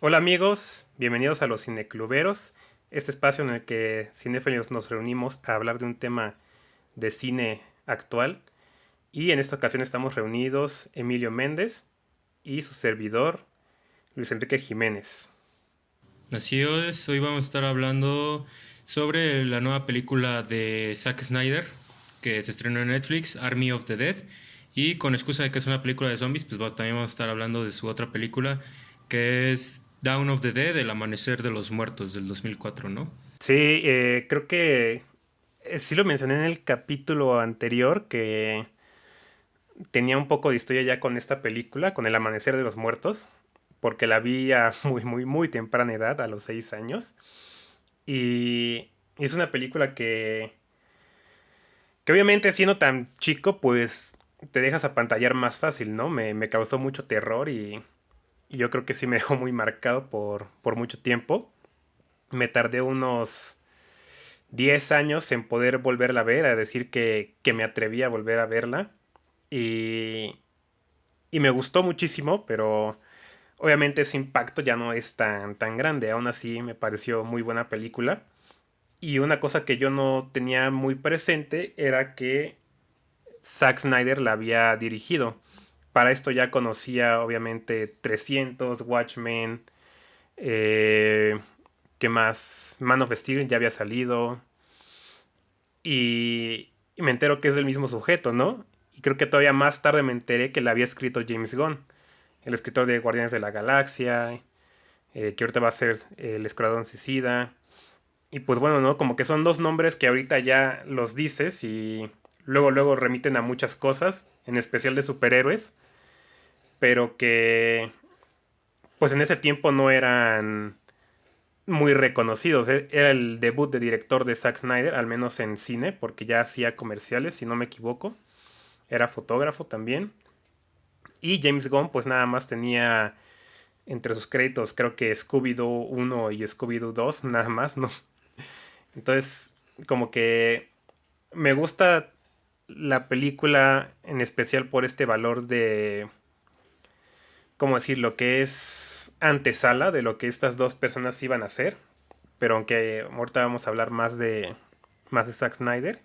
Hola amigos, bienvenidos a los Cinecluberos, este espacio en el que cinéfilos nos reunimos a hablar de un tema de cine actual. Y en esta ocasión estamos reunidos Emilio Méndez y su servidor Luis Enrique Jiménez. Así es, hoy vamos a estar hablando sobre la nueva película de Zack Snyder que se estrenó en Netflix, Army of the Dead. Y con excusa de que es una película de zombies, pues también vamos a estar hablando de su otra película que es Dawn of the Dead, El Amanecer de los Muertos del 2004, ¿no? Sí, creo que sí lo mencioné en el capítulo anterior que tenía un poco de historia ya con esta película, con El Amanecer de los Muertos, porque la vi a muy temprana edad, a los 6 años. Y es una película que obviamente siendo tan chico, pues te dejas apantallar más fácil, ¿no? Me causó mucho terror y yo creo que sí me dejó muy marcado por mucho tiempo. Me tardé unos 10 años en poder volverla a ver, a decir que me atreví a volver a verla. Y, y me gustó muchísimo, pero obviamente ese impacto ya no es tan grande. Aún así me pareció muy buena película. Y una cosa que yo no tenía muy presente era que Zack Snyder la había dirigido. Para esto ya conocía obviamente 300, Watchmen, eh, ¿qué más? Man of Steel ya había salido y me entero que es del mismo sujeto, ¿no? Y creo que todavía más tarde me enteré que la había escrito James Gunn, el escritor de Guardianes de la Galaxia, que ahorita va a ser el Escuadrón Suicida. Y pues bueno, ¿no? Como que son dos nombres que ahorita ya los dices y luego remiten a muchas cosas, en especial de superhéroes, pero que pues en ese tiempo no eran muy reconocidos. Era el debut de director de Zack Snyder, al menos en cine, porque ya hacía comerciales, si no me equivoco. Era fotógrafo también. Y James Gunn pues nada más tenía entre sus créditos creo que Scooby-Doo 1 y Scooby-Doo 2, nada más, ¿no? Entonces, como que me gusta la película en especial por este valor de, ¿cómo decir? Lo que es antesala de lo que estas dos personas iban a hacer. Pero aunque ahorita vamos a hablar más de Zack Snyder.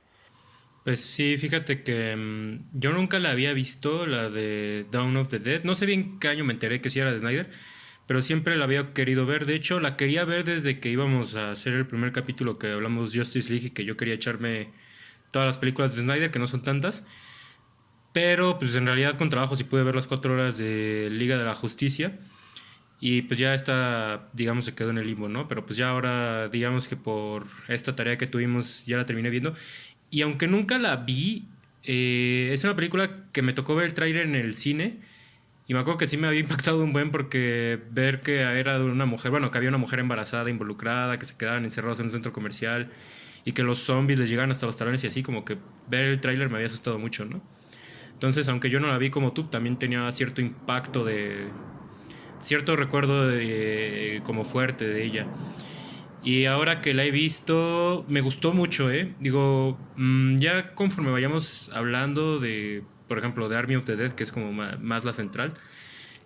Pues sí, fíjate que yo nunca la había visto, la de Dawn of the Dead. No sé bien qué año me enteré que sí era de Snyder, pero siempre la había querido ver. De hecho, la quería ver desde que íbamos a hacer el primer capítulo que hablamos Justice League y que yo quería echarme todas las películas de Snyder, que no son tantas. Pero pues en realidad con trabajo sí pude ver las 4 horas de Liga de la Justicia. Y pues ya esta, digamos, se quedó en el limbo, ¿no? Pero pues ya ahora, digamos que por esta tarea que tuvimos, ya la terminé viendo. Y aunque nunca la vi, es una película que me tocó ver el tráiler en el cine. Y me acuerdo que sí me había impactado un buen porque ver que era de una mujer, bueno, que había una mujer embarazada involucrada, que se quedaban encerrados en un centro comercial y que los zombies les llegaban hasta los talones y así, como que ver el tráiler me había asustado mucho, ¿no? Entonces, aunque yo no la vi como tú, también tenía cierto impacto de, cierto recuerdo de, como fuerte de ella. Y ahora que la he visto, me gustó mucho, ¿eh? Digo, ya conforme vayamos hablando de, por ejemplo, de Army of the Dead, que es como más la central,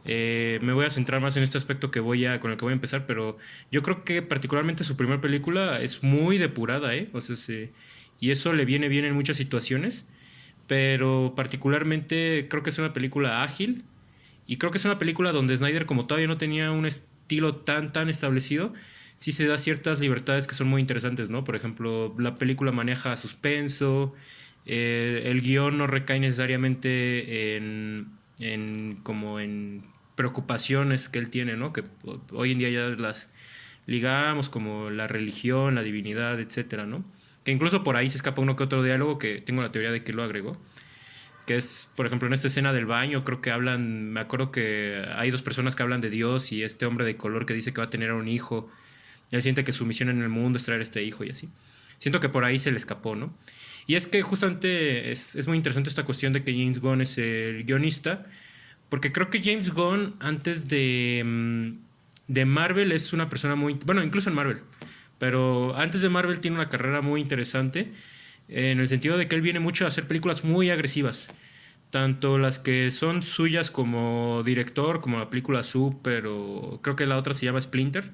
me voy a centrar más en este aspecto con el que voy a empezar, pero yo creo que particularmente su primera película es muy depurada, ¿eh? O sea, y eso le viene bien en muchas situaciones, pero particularmente creo que es una película ágil y creo que es una película donde Snyder, como todavía no tenía un estilo tan establecido, sí se da ciertas libertades que son muy interesantes, ¿no? Por ejemplo, la película maneja suspenso, el guión no recae necesariamente como en preocupaciones que él tiene, ¿no? Que hoy en día ya las ligamos como la religión, la divinidad, etcétera, ¿no? Que incluso por ahí se escapa uno que otro diálogo que tengo la teoría de que lo agregó, que es, por ejemplo, en esta escena del baño, creo que hablan, me acuerdo que hay dos personas que hablan de Dios y este hombre de color que dice que va a tener un hijo, él siente que su misión en el mundo es traer este hijo y así. Siento que por ahí se le escapó, ¿no? Y es que justamente es muy interesante esta cuestión de que James Gunn es el guionista, porque creo que James Gunn antes de Marvel es una persona muy, bueno, incluso en Marvel, pero antes de Marvel tiene una carrera muy interesante en el sentido de que él viene mucho a hacer películas muy agresivas. tanto las que son suyas como director, como la película Super o creo que la otra se llama Splinter.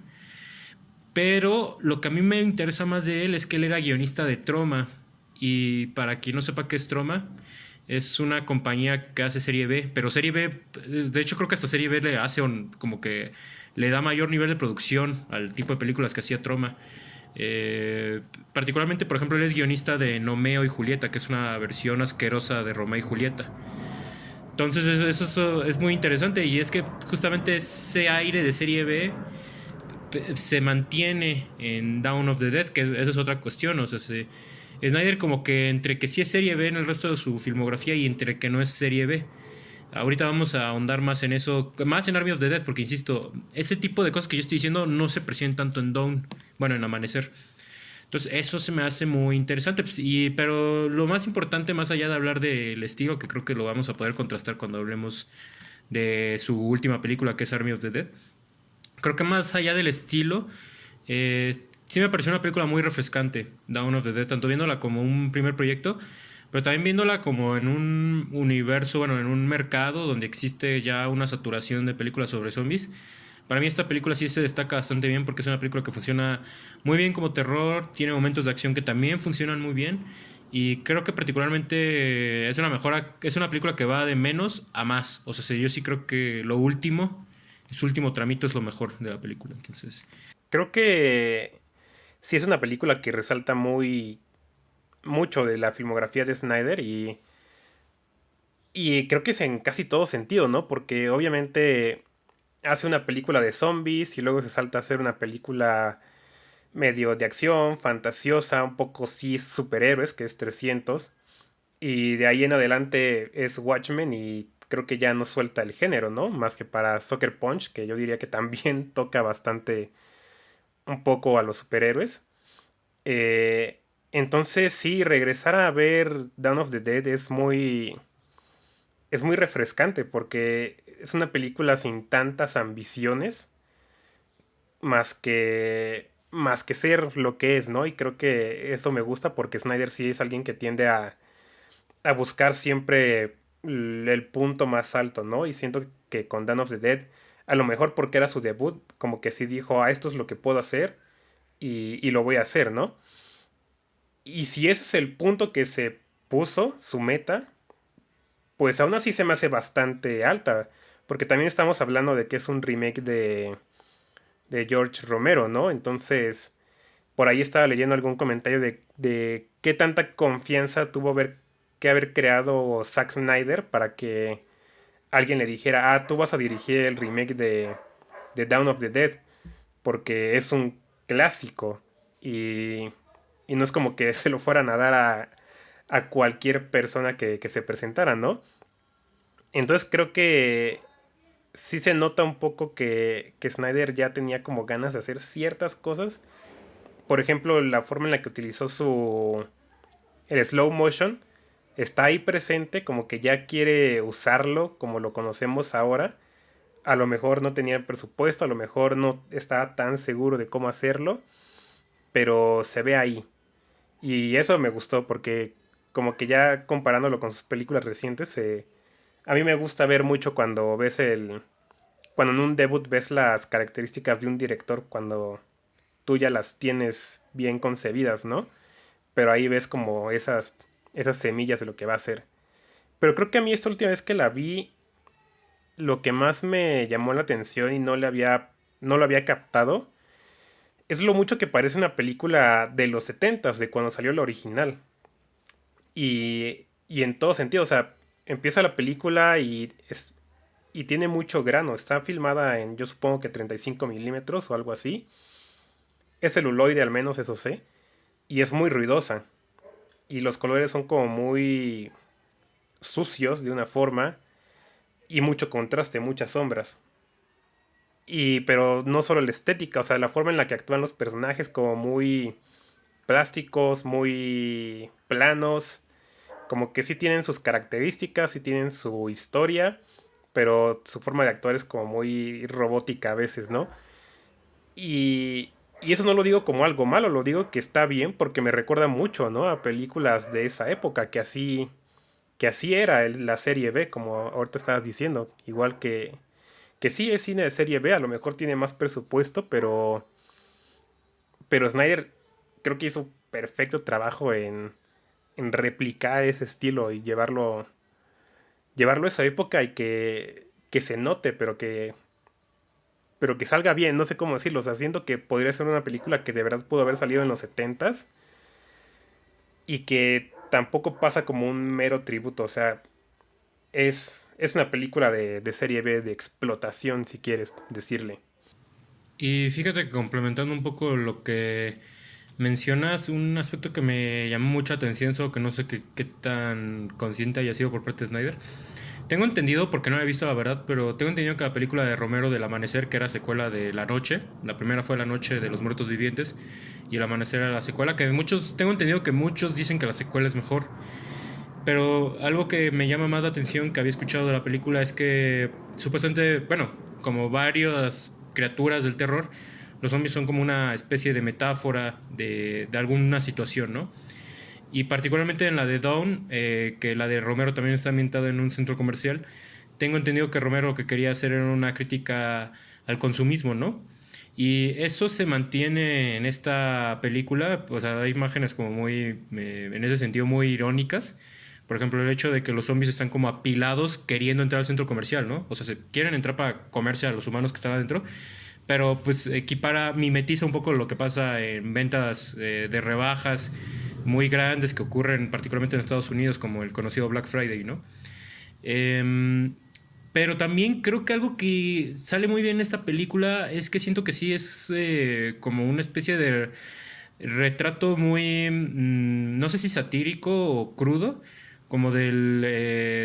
Pero lo que a mí me interesa más de él es que él era guionista de Troma. Y para quien no sepa qué es Troma, es una compañía que hace serie B. Pero serie B, de hecho creo que hasta serie B le hace como que le da mayor nivel de producción al tipo de películas que hacía Troma. Particularmente, por ejemplo, él es guionista de Nomeo y Julieta, que es una versión asquerosa de Romeo y Julieta. Entonces eso es muy interesante y es que justamente ese aire de serie B se mantiene en Dawn of the Dead, que eso es otra cuestión. O sea, Snyder como que entre que sí es serie B en el resto de su filmografía y entre que no es serie B. Ahorita vamos a ahondar más en eso, más en Army of the Dead, porque insisto, ese tipo de cosas que yo estoy diciendo no se perciben tanto en Dawn, bueno, en Amanecer. Entonces eso se me hace muy interesante, pues, pero lo más importante, más allá de hablar del estilo, que creo que lo vamos a poder contrastar cuando hablemos de su última película, que es Army of the Dead, creo que más allá del estilo, sí me pareció una película muy refrescante, Dawn of the Dead, tanto viéndola como un primer proyecto, pero también viéndola como en un universo, bueno, en un mercado donde existe ya una saturación de películas sobre zombies. Para mí esta película sí se destaca bastante bien porque es una película que funciona muy bien como terror, tiene momentos de acción que también funcionan muy bien y creo que particularmente es una mejora, es una película que va de menos a más. O sea, yo sí creo que lo último, su último tramito es lo mejor de la película. Entonces, Creo que sí es una película que resalta mucho de la filmografía de Snyder y creo que es en casi todo sentido, ¿no? Porque obviamente hace una película de zombies y luego se salta a hacer una película medio de acción, fantasiosa, un poco sí superhéroes, que es 300. Y de ahí en adelante es Watchmen y creo que ya no suelta el género, ¿no? Más que para Sucker Punch, que yo diría que también toca bastante un poco a los superhéroes. Entonces sí, regresar a ver Dawn of the Dead es muy refrescante porque es una película sin tantas ambiciones más que ser lo que es, ¿no? Y creo que eso me gusta porque Snyder sí es alguien que tiende a buscar siempre el punto más alto, ¿no? Y siento que con Dawn of the Dead, a lo mejor porque era su debut, como que sí dijo, ah, esto es lo que puedo hacer y lo voy a hacer, ¿no? Y si ese es el punto que se puso, su meta, pues aún así se me hace bastante alta, porque también estamos hablando de que es un remake de George Romero, ¿no? Entonces, por ahí estaba leyendo algún comentario de qué tanta confianza tuvo que haber creado Zack Snyder para que alguien le dijera, ah, tú vas a dirigir el remake de Dawn of the Dead, porque es un clásico y, y no es como que se lo fueran a dar a cualquier persona que se presentara, ¿no? Entonces creo que sí se nota un poco que Snyder ya tenía como ganas de hacer ciertas cosas. Por ejemplo, la forma en la que utilizó el slow motion está ahí presente, como que ya quiere usarlo como lo conocemos ahora. A lo mejor no tenía el presupuesto, a lo mejor no estaba tan seguro de cómo hacerlo, pero se ve ahí. Y eso me gustó porque como que ya comparándolo con sus películas recientes, a mí me gusta ver mucho cuando cuando en un debut ves las características de un director cuando tú ya las tienes bien concebidas, ¿no? Pero ahí ves como esas semillas de lo que va a ser. Pero creo que a mí esta última vez que la vi, lo que más me llamó la atención y no lo había captado, es lo mucho que parece una película de los setentas de cuando salió la original. Y en todo sentido, o sea, empieza la película y tiene mucho grano. Está filmada en, yo supongo que 35 milímetros o algo así. Es celuloide al menos, eso sé. Y es muy ruidosa. Y los colores son como muy sucios de una forma. Y mucho contraste, muchas sombras. Pero no solo la estética, o sea, la forma en la que actúan los personajes como muy plásticos, muy planos. Como que sí tienen sus características, sí tienen su historia. Pero su forma de actuar es como muy robótica a veces, ¿no? Y eso no lo digo como algo malo, lo digo que está bien porque me recuerda mucho, ¿no? A películas de esa época que así que así era la serie B, como ahorita estabas diciendo. Igual que sí es cine de serie B, a lo mejor tiene más presupuesto, pero Snyder creo que hizo perfecto trabajo en replicar ese estilo y llevarlo a esa época y que se note, pero que salga bien, no sé cómo decirlo. O sea, siento que podría ser una película que de verdad pudo haber salido en los setentas y que tampoco pasa como un mero tributo. O sea, es una película de serie B, de explotación, si quieres decirle. Y fíjate que complementando un poco lo que mencionas, un aspecto que me llamó mucha atención, solo que no sé qué tan consciente haya sido por parte de Snyder. Tengo entendido, porque no la he visto la verdad, pero tengo entendido que la película de Romero del Amanecer, que era secuela de La Noche, la primera fue La Noche de los Muertos Vivientes, y El Amanecer era la secuela, que muchos, tengo entendido que muchos dicen que la secuela es mejor, pero algo que me llama más la atención que había escuchado de la película es que supuestamente, bueno, como varias criaturas del terror, los zombies son como una especie de metáfora de alguna situación, ¿no? Y particularmente en la de Dawn, que la de Romero también está ambientada en un centro comercial, tengo entendido que Romero lo que quería hacer era una crítica al consumismo, ¿no? Y eso se mantiene en esta película, o sea, hay imágenes como muy, en ese sentido, muy irónicas. Por ejemplo, el hecho de que los zombies están como apilados queriendo entrar al centro comercial, ¿no? O sea, se quieren entrar para comerse a los humanos que están adentro, pero pues equipara, mimetiza un poco lo que pasa en ventas de rebajas muy grandes que ocurren particularmente en Estados Unidos, como el conocido Black Friday, ¿no? Eh, pero también creo que algo que sale muy bien en esta película es que siento que sí es como una especie de retrato muy, no sé si satírico o crudo, como del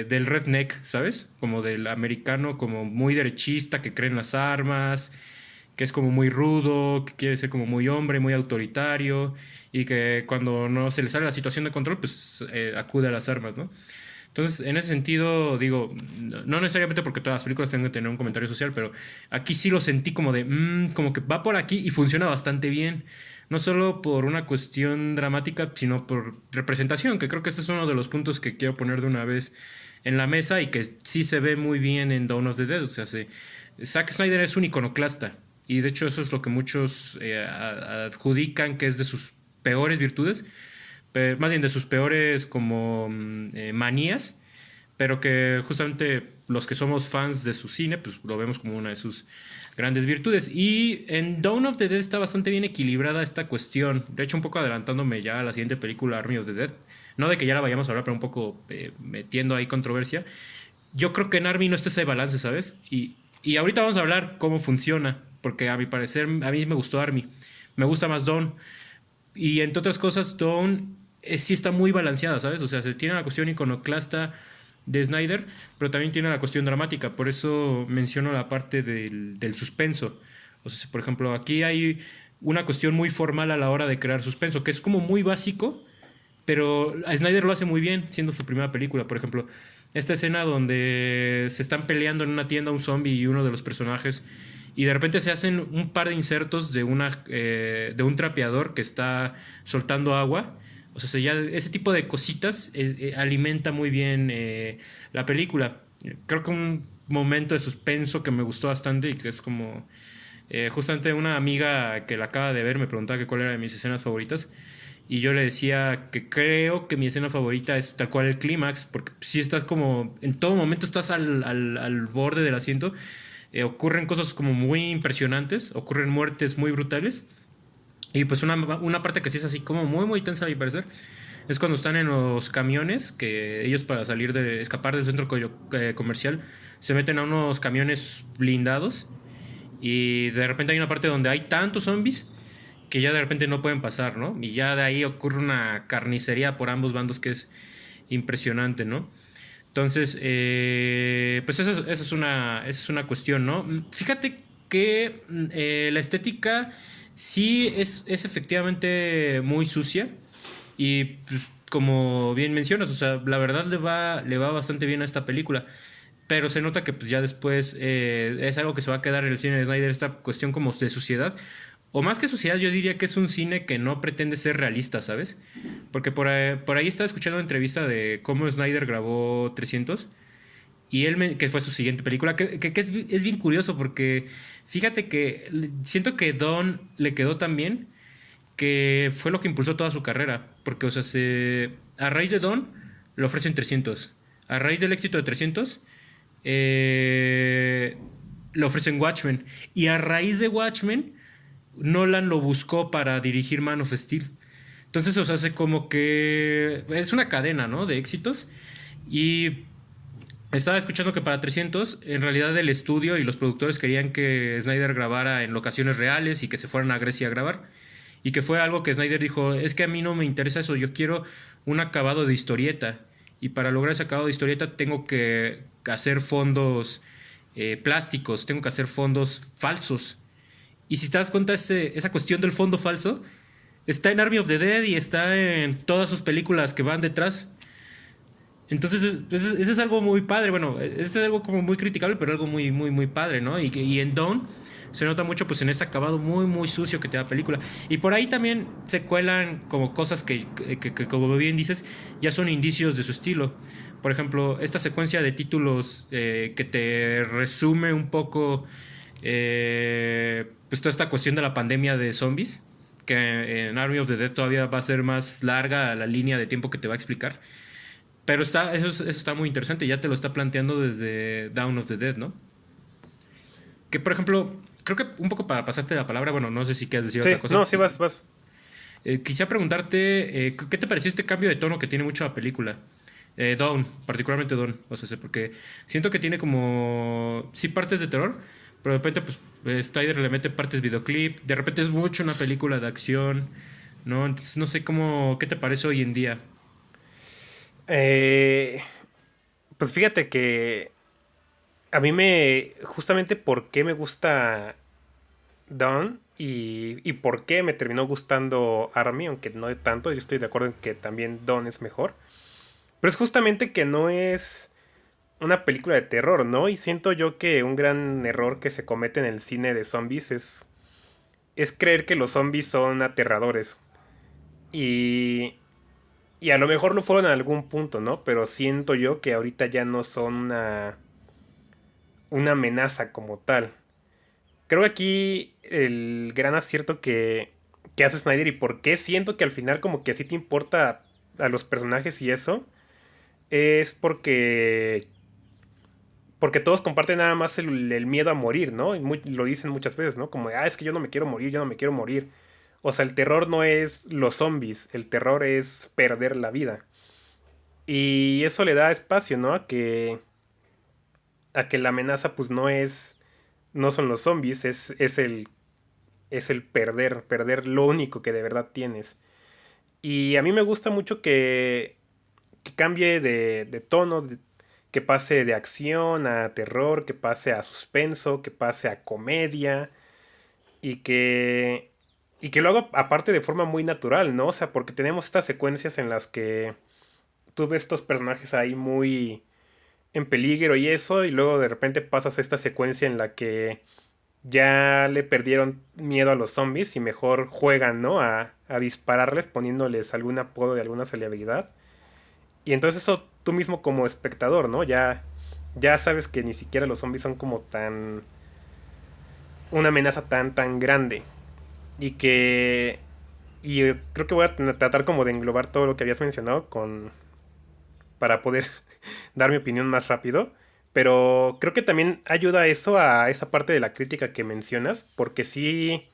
redneck, ¿sabes? Como del americano, como muy derechista, que cree en las armas, que es como muy rudo, que quiere ser como muy hombre, muy autoritario, y que cuando no se le sale la situación de control, pues acude a las armas, ¿no? Entonces, en ese sentido, digo, no necesariamente porque todas las películas tengan que tener un comentario social, pero aquí sí lo sentí como de, como que va por aquí y funciona bastante bien. No solo por una cuestión dramática, sino por representación, que creo que este es uno de los puntos que quiero poner de una vez en la mesa y que sí se ve muy bien en Dawn of the Dead. O sea, Zack Snyder es un iconoclasta y de hecho eso es lo que muchos adjudican que es de sus peores virtudes, más bien de sus peores como manías, pero que justamente los que somos fans de su cine, pues lo vemos como una de sus grandes virtudes. Y en Dawn of the Dead está bastante bien equilibrada esta cuestión. De hecho, un poco adelantándome ya a la siguiente película, Army of the Dead. No de que ya la vayamos a hablar, pero un poco metiendo ahí controversia. Yo creo que en Army no está ese balance, ¿sabes? Y ahorita vamos a hablar cómo funciona, porque a mi parecer, a mí me gustó Army. Me gusta más Dawn. Y entre otras cosas, Dawn sí está muy balanceada, ¿sabes? O sea, se tiene la cuestión iconoclasta de Snyder, pero también tiene la cuestión dramática. Por eso menciono la parte del suspenso. O sea, por ejemplo, aquí hay una cuestión muy formal a la hora de crear suspenso, que es como muy básico, pero a Snyder lo hace muy bien, siendo su primera película. Por ejemplo, esta escena donde se están peleando en una tienda un zombie y uno de los personajes, y de repente se hacen un par de insertos de un trapeador que está soltando agua. O sea, ya ese tipo de cositas alimenta muy bien la película. Creo que un momento de suspenso que me gustó bastante y que es como... justamente una amiga que la acaba de ver me preguntaba que cuál era de mis escenas favoritas. Y yo le decía que creo que mi escena favorita es tal cual el clímax, porque si estás como... En todo momento estás al borde del asiento. Ocurren cosas como muy impresionantes, ocurren muertes muy brutales. Y pues una parte que sí es así como muy muy tensa a mi parecer es cuando están en los camiones, que ellos para escapar del centro comercial se meten a unos camiones blindados y de repente hay una parte donde hay tantos zombies que ya de repente no pueden pasar, ¿no? Y ya de ahí ocurre una carnicería por ambos bandos que es impresionante, ¿no? Entonces, pues esa es una cuestión, ¿no? Fíjate que la estética sí es efectivamente muy sucia y pues, como bien mencionas, o sea, la verdad le va bastante bien a esta película, pero se nota que pues ya después es algo que se va a quedar en el cine de Snyder, esta cuestión como de suciedad, o más que suciedad, yo diría que es un cine que no pretende ser realista, ¿sabes? Porque por ahí estaba escuchando una entrevista de cómo Snyder grabó 300 y que fue su siguiente película, que es bien curioso porque fíjate que siento que Dawn le quedó tan bien que fue lo que impulsó toda su carrera. Porque, o sea, a raíz de Dawn le ofrecen 300. A raíz del éxito de 300, le ofrecen Watchmen. Y a raíz de Watchmen, Nolan lo buscó para dirigir Man of Steel. Entonces, o sea, hace como que es una cadena, ¿no? De éxitos. Y estaba escuchando que para 300, en realidad el estudio y los productores querían que Snyder grabara en locaciones reales y que se fueran a Grecia a grabar. Y que fue algo que Snyder dijo, es que a mí no me interesa eso, yo quiero un acabado de historieta. Y para lograr ese acabado de historieta tengo que hacer fondos plásticos, tengo que hacer fondos falsos. Y si te das cuenta, esa cuestión del fondo falso está en Army of the Dead y está en todas sus películas que van detrás. Entonces, eso es algo muy padre. Bueno, eso es algo como muy criticable, pero algo muy, muy, muy padre, ¿no? Y en Dawn se nota mucho pues en ese acabado muy, muy sucio que te da la película. Y por ahí también se cuelan como cosas que como bien dices, ya son indicios de su estilo. Por ejemplo, esta secuencia de títulos que te resume un poco pues toda esta cuestión de la pandemia de zombies, que en Army of the Dead todavía va a ser más larga la línea de tiempo que te va a explicar. Pero eso está muy interesante, ya te lo está planteando desde Dawn of the Dead, ¿no? Que por ejemplo, creo que un poco para pasarte la palabra, bueno, no sé si quieres decir Sí, otra cosa. no, sí vas. Quisiera preguntarte, ¿qué te pareció este cambio de tono que tiene mucho la película? Dawn, particularmente Dawn, o sea, porque siento que tiene como, sí, partes de terror, pero de repente, pues, Snyder le mete partes videoclip, de repente es mucho una película de acción, ¿no? Entonces, no sé qué te parece hoy en día. Eh, pues fíjate que a mí justamente por qué me gusta Dawn y por qué me terminó gustando Army, aunque no tanto, yo estoy de acuerdo en que también Dawn es mejor. Pero es justamente que no es una película de terror, ¿no? Y siento yo que un gran error que se comete en el cine de zombies es creer que los zombies son aterradores. Y, y a lo mejor lo fueron en algún punto, ¿no? Pero siento yo que ahorita ya no son una amenaza como tal. Creo que aquí el gran acierto que hace Snyder y por qué siento que al final como que sí te importa a los personajes y eso, es porque todos comparten nada más el miedo a morir, ¿no? Y lo dicen muchas veces, ¿no? Como, es que yo no me quiero morir, yo no me quiero morir. O sea, el terror no es los zombies, el terror es perder la vida. Y eso le da espacio, ¿no? A que la amenaza pues no son los zombies, es el perder lo único que de verdad tienes. Y a mí me gusta mucho que cambie de tono, que pase de acción a terror, que pase a suspenso, que pase a comedia y que lo haga aparte de forma muy natural, ¿no? O sea, porque tenemos estas secuencias en las que tú ves estos personajes ahí muy en peligro y eso, y luego de repente pasas a esta secuencia en la que ya le perdieron miedo a los zombies y mejor juegan, ¿no? A dispararles poniéndoles algún apodo de alguna celebridad. Y entonces eso tú mismo como espectador, ¿no? Ya sabes que ni siquiera los zombies son como una amenaza tan grande. Y que... Y creo que voy a tratar como de englobar todo lo que habías mencionado para poder dar mi opinión más rápido. Pero creo que también ayuda eso a esa parte de la crítica que mencionas. Porque sí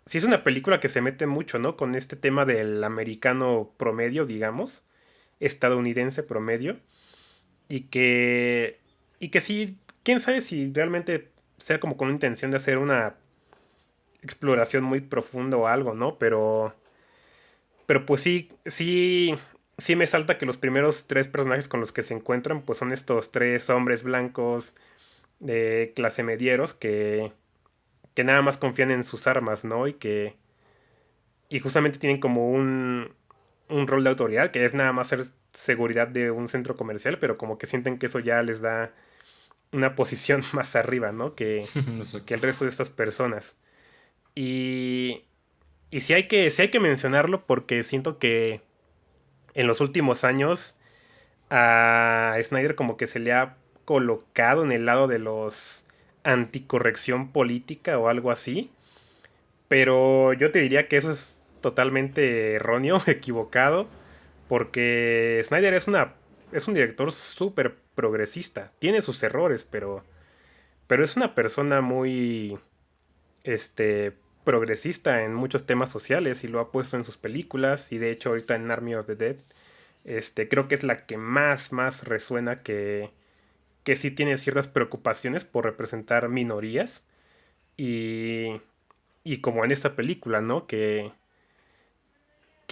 es una película que se mete mucho, ¿no? Con este tema del americano promedio, digamos. Estadounidense promedio. Y que. Y que sí. Quién sabe si realmente sea como con intención de hacer una exploración muy profunda o algo, ¿no? Pero pues sí me salta que los primeros tres personajes con los que se encuentran, pues son estos tres hombres blancos de clase medieros que nada más confían en sus armas, ¿no? Y justamente tienen como un rol de autoridad, que es nada más ser seguridad de un centro comercial, pero como que sienten que eso ya les da una posición más arriba, ¿no? Que Exacto. el resto de estas personas. Y, y sí hay que mencionarlo porque siento que en los últimos años a Snyder como que se le ha colocado en el lado de los anticorrección política o algo así. Pero yo te diría que eso es totalmente erróneo, equivocado, porque Snyder es un director súper progresista. Tiene sus errores, pero es una persona muy progresista en muchos temas sociales y lo ha puesto en sus películas. Y de hecho ahorita en Army of the Dead, creo que es la que más resuena que sí tiene ciertas preocupaciones por representar minorías. Y, y como en esta película, ¿no? Que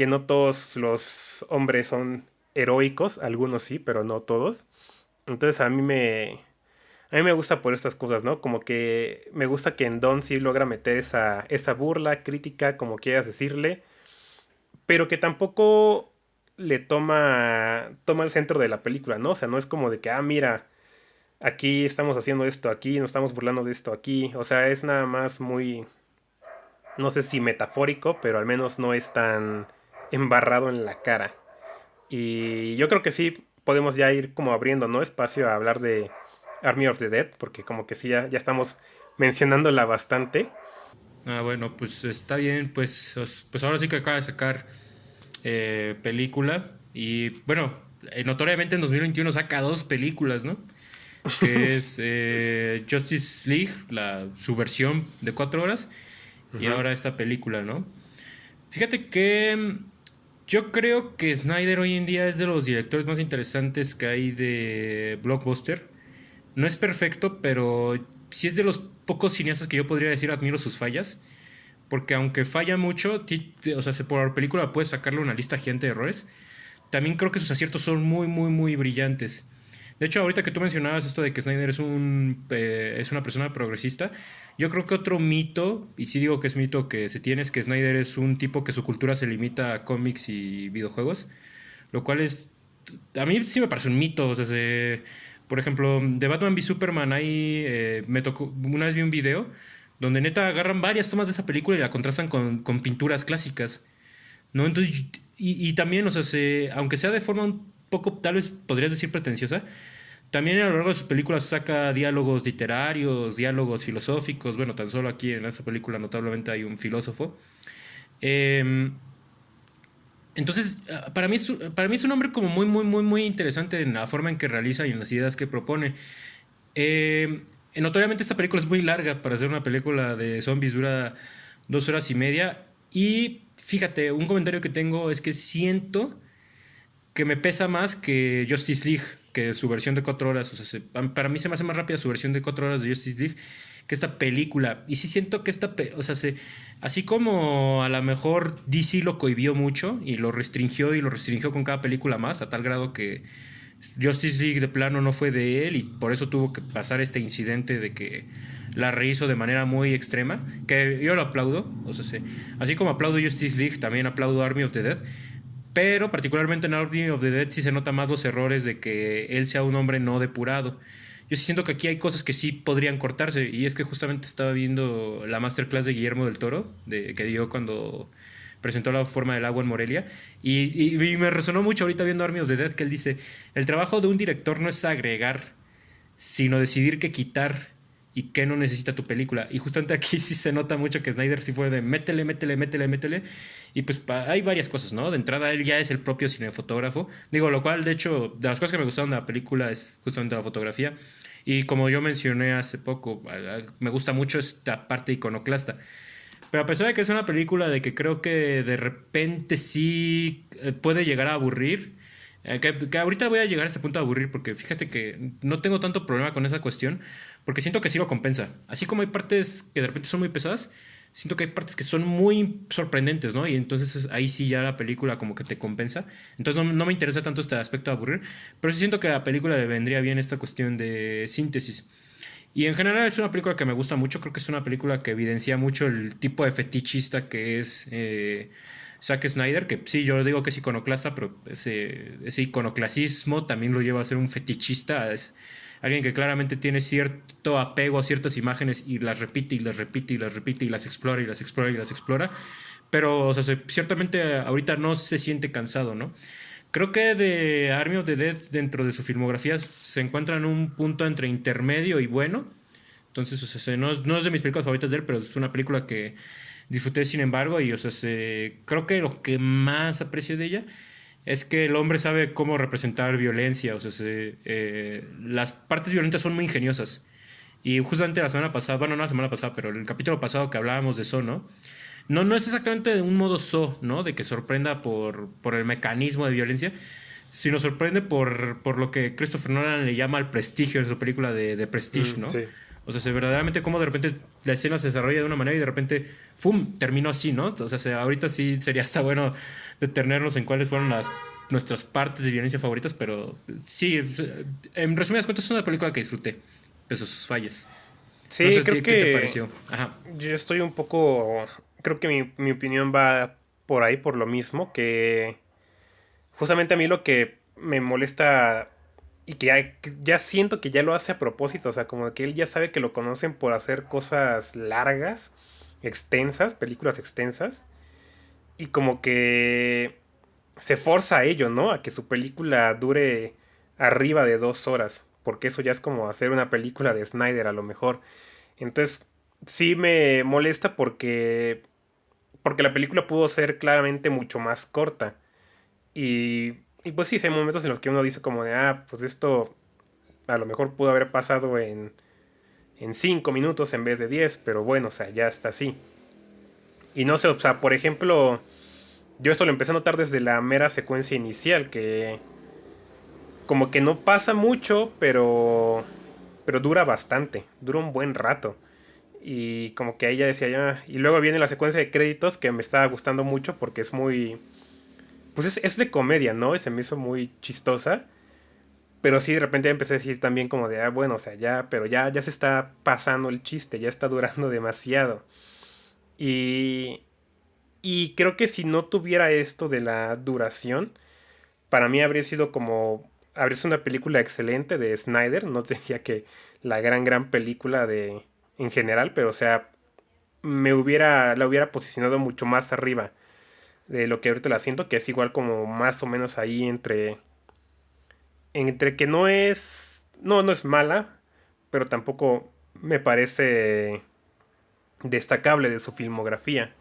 no todos los hombres son heroicos, algunos sí, pero no todos. Entonces a mí me gusta por estas cosas, ¿no? Como que me gusta que en Don sí logra meter esa burla, crítica, como quieras decirle, pero que tampoco le toma el centro de la película, ¿no? O sea, no es como de que, ah, mira, aquí estamos haciendo esto, aquí nos estamos burlando de esto, aquí. O sea, es nada más muy, no sé si metafórico, pero al menos no es tan embarrado en la cara. Y yo creo que sí podemos ya ir como abriendo, ¿no? Espacio a hablar de Army of the Dead, porque como que sí ya estamos mencionándola bastante. Ah, bueno, pues está bien, pues ahora sí que acaba de sacar película y bueno, notoriamente en 2021 saca dos películas, ¿no? Que es Justice League, su versión de 4 horas, y Ujú. ahora esta película, ¿no? Fíjate que yo creo que Snyder hoy en día es de los directores más interesantes que hay de blockbuster. No es perfecto, pero sí es de los pocos cineastas que yo podría decir admiro sus fallas. Porque aunque falla mucho, o sea, por película puedes sacarle una lista gigante de errores. También creo que sus aciertos son muy brillantes. De hecho, ahorita que tú mencionabas esto de que Snyder es una persona progresista, yo creo que otro mito, y sí digo que es mito que se tiene, es que Snyder es un tipo que su cultura se limita a cómics y videojuegos, lo cual es, a mí sí me parece un mito. O sea, por ejemplo, de Batman v Superman, ahí me tocó, una vez vi un video donde neta agarran varias tomas de esa película y la contrastan con pinturas clásicas, ¿no? Entonces, y también, o sea, aunque sea de forma un poco, tal vez podrías decir pretenciosa, también a lo largo de sus películas saca diálogos literarios, diálogos filosóficos. Bueno, tan solo aquí en esta película notablemente hay un filósofo. Eh, entonces, para mí es un hombre como muy interesante en la forma en que realiza y en las ideas que propone. Notoriamente esta película es muy larga para ser una película de zombies, dura 2 horas y media. Y fíjate, un comentario que tengo es que siento que me pesa más que Justice League, que su versión de 4 horas. O sea, para mí se me hace más rápida su versión de 4 horas de Justice League que esta película. Y sí siento que o sea, así como a lo mejor DC lo cohibió mucho y lo restringió con cada película más, a tal grado que Justice League de plano no fue de él y por eso tuvo que pasar este incidente de que la rehizo de manera muy extrema, que yo lo aplaudo. O sea, así como aplaudo Justice League, también aplaudo Army of the Dead. Pero particularmente en Army of the Dead sí se nota más los errores de que él sea un hombre no depurado. Yo sí siento que aquí hay cosas que sí podrían cortarse. Y es que justamente estaba viendo la masterclass de Guillermo del Toro, que dio cuando presentó La forma del agua en Morelia. Y me resonó mucho ahorita viendo Army of the Dead, que él dice, el trabajo de un director no es agregar, sino decidir qué quitar y qué no necesita tu película. Y justamente aquí sí se nota mucho que Snyder sí fue de métele. Y pues hay varias cosas, ¿no? De entrada él ya es el propio cinefotógrafo. Digo, lo cual de hecho, de las cosas que me gustaron de la película es justamente la fotografía. Y como yo mencioné hace poco, me gusta mucho esta parte iconoclasta. Pero a pesar de que es una película de que creo que de repente sí puede llegar a aburrir, que ahorita voy a llegar a este punto de aburrir porque fíjate que no tengo tanto problema con esa cuestión porque siento que sí lo compensa. Así como hay partes que de repente son muy pesadas, siento que hay partes que son muy sorprendentes, ¿no? Y entonces ahí sí ya la película como que te compensa. Entonces no me interesa tanto este aspecto de aburrir, pero sí siento que a la película le vendría bien esta cuestión de síntesis. Y en general es una película que me gusta mucho. Creo que es una película que evidencia mucho el tipo de fetichista que es Zack Snyder, que sí, yo digo que es iconoclasta, pero ese iconoclasismo también lo lleva a ser un fetichista. Es alguien que claramente tiene cierto apego a ciertas imágenes y las repite y las repite y las repite y las explora y las explora y las explora. Pero, o sea, ciertamente ahorita no se siente cansado, ¿no? Creo que de Army of the Dead, dentro de su filmografía, se encuentra en un punto entre intermedio y bueno. Entonces, o sea, no es de mis películas favoritas de él, pero es una película que disfruté sin embargo. Y, o sea, creo que lo que más aprecio de ella es que el hombre sabe cómo representar violencia. O sea, las partes violentas son muy ingeniosas. Y justamente la semana pasada, bueno, no la semana pasada, pero el capítulo pasado que hablábamos de Saw, ¿no? No es exactamente de un modo Saw, ¿no? De que sorprenda por el mecanismo de violencia, sino sorprende por lo que Christopher Nolan le llama el prestigio en su película de Prestige, ¿no? Sí. O sea, verdaderamente cómo de repente la escena se desarrolla de una manera y de repente, ¡fum!, terminó así, ¿no? O sea, ahorita sí sería hasta bueno detenernos en cuáles fueron nuestras partes de violencia favoritas, pero sí, en resumidas cuentas es una película que disfruté, pese a sus fallas. No Sí, sé a creo ti qué te que pareció. Ajá. yo estoy un poco... Creo que mi opinión va por ahí, por lo mismo, que justamente a mí lo que me molesta y que ya siento que ya lo hace a propósito, o sea, como que él ya sabe que lo conocen por hacer cosas largas, extensas, películas extensas, y como que se forza a ello, ¿no? A que su película dure arriba de 2 horas, porque eso ya es como hacer una película de Snyder a lo mejor. Entonces, sí me molesta porque la película pudo ser claramente mucho más corta. Y pues sí, sí hay momentos en los que uno dice como de, pues esto a lo mejor pudo haber pasado en 5 minutos en vez de 10, pero bueno, o sea, ya está así. Y no sé, o sea, por ejemplo, yo esto lo empecé a notar desde la mera secuencia inicial, que como que no pasa mucho, pero dura bastante, dura un buen rato. Y como que ahí ya decía ya, y luego viene la secuencia de créditos que me estaba gustando mucho porque es muy, pues es de comedia, ¿no? Y se me hizo muy chistosa. Pero sí, de repente empecé a decir también como de, bueno, o sea, ya, pero ya se está pasando el chiste, ya está durando demasiado. Y, y creo que si no tuviera esto de la duración, para mí habría sido como, habría sido una película excelente de Snyder, no diría que la gran película de, en general, pero o sea, la hubiera posicionado mucho más arriba de lo que ahorita la siento, que es igual como más o menos ahí entre que no es mala, pero tampoco me parece destacable de su filmografía.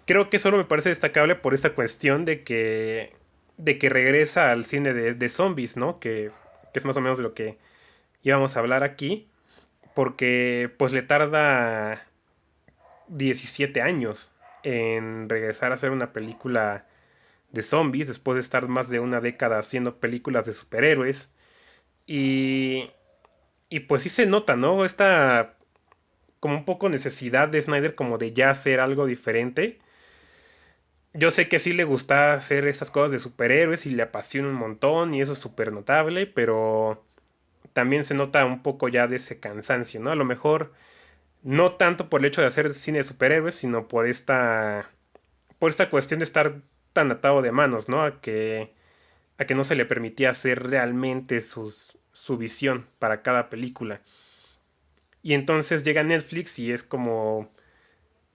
Creo que solo me parece destacable por esta cuestión de que regresa al cine de zombies, ¿no? Que es más o menos de lo que íbamos a hablar aquí, porque pues le tarda 17 años en regresar a hacer una película de zombies después de estar más de una década haciendo películas de superhéroes. Y, y pues sí se nota, ¿no? Esta como un poco necesidad de Snyder como de ya hacer algo diferente. Yo sé que sí le gusta hacer esas cosas de superhéroes y le apasiona un montón y eso es súper notable, pero también se nota un poco ya de ese cansancio, ¿no? A lo mejor no tanto por el hecho de hacer cine de superhéroes, sino por esta cuestión de estar tan atado de manos, ¿no? A que no se le permitía hacer realmente su visión para cada película. Y entonces llega Netflix y es como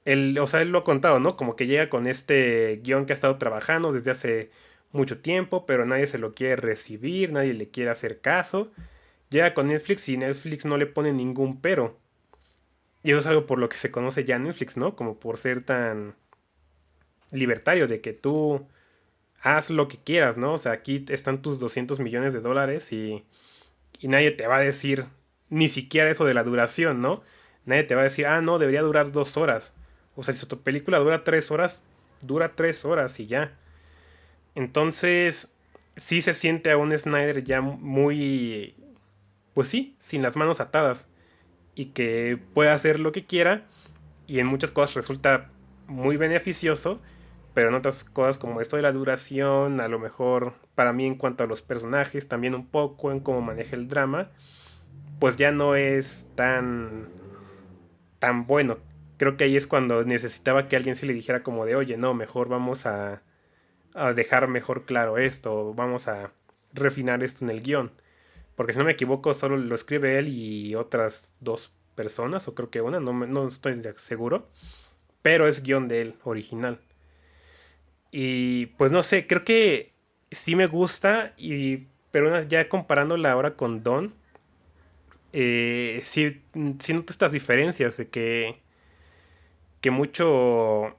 o sea, él lo ha contado, ¿no? Como que llega con este guión que ha estado trabajando desde hace mucho tiempo, pero nadie se lo quiere recibir, nadie le quiere hacer caso. Llega con Netflix y Netflix no le pone ningún pero. Y eso es algo por lo que se conoce ya Netflix, ¿no? Como por ser tan libertario de que tú haz lo que quieras, ¿no? O sea, aquí están tus $200 millones y nadie te va a decir ni siquiera eso de la duración, ¿no? Nadie te va a decir, no, debería durar 2 horas. O sea, si tu película dura 3 horas, dura 3 horas y ya. Entonces, sí se siente a un Snyder ya muy, pues sí, sin las manos atadas. Y que puede hacer lo que quiera. Y en muchas cosas resulta muy beneficioso. Pero en otras cosas como esto de la duración, a lo mejor para mí en cuanto a los personajes, también un poco en cómo maneja el drama, pues ya no es tan bueno. creo que ahí es cuando necesitaba que alguien sí le dijera como de, oye, no, mejor vamos a dejar mejor claro esto, vamos a refinar esto en el guión. Porque si no me equivoco, solo lo escribe él y otras dos personas, o creo que una, no estoy seguro. Pero es guión de él, original. Y pues no sé, creo que sí me gusta, pero ya comparándola ahora con Don, sí noto estas diferencias de que mucho,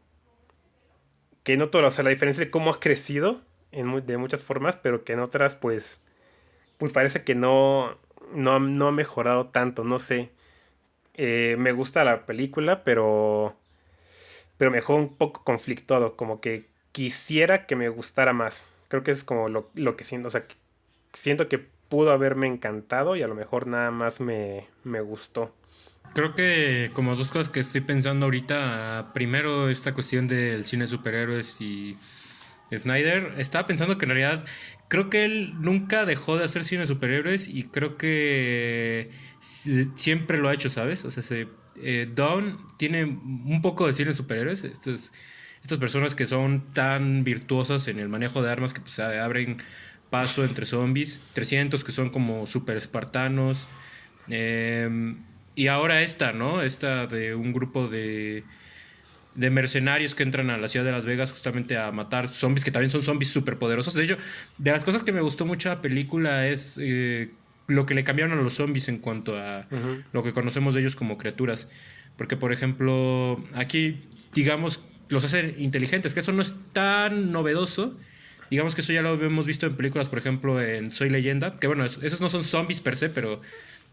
que noto, o sea, la diferencia de cómo ha crecido de muchas formas, pero que en otras pues parece que no ha mejorado tanto, no sé. Me gusta la película, pero me dejó un poco conflictuado, como que quisiera que me gustara más. Creo que es como lo que siento, o sea, que siento que pudo haberme encantado y a lo mejor nada más me gustó. Creo que como dos cosas que estoy pensando ahorita. Primero, esta cuestión del cine de superhéroes y Snyder. Estaba pensando que en realidad creo que él nunca dejó de hacer cine de superhéroes y creo que siempre lo ha hecho, ¿sabes? O sea, Dawn tiene un poco de cine de superhéroes. Estas personas que son tan virtuosas en el manejo de armas que pues abren paso entre zombies. 300 que son como super espartanos. Y ahora esta, ¿no? Esta de un grupo de mercenarios que entran a la ciudad de Las Vegas justamente a matar zombies, que también son zombies súper poderosos. De hecho, de las cosas que me gustó mucho la película es lo que le cambiaron a los zombies en cuanto a Ujú. lo que conocemos de ellos como criaturas. Porque, por ejemplo, aquí, digamos, los hacen inteligentes, que eso no es tan novedoso. Digamos que eso ya lo hemos visto en películas, por ejemplo, en Soy Leyenda, que bueno, esos no son zombies per se, pero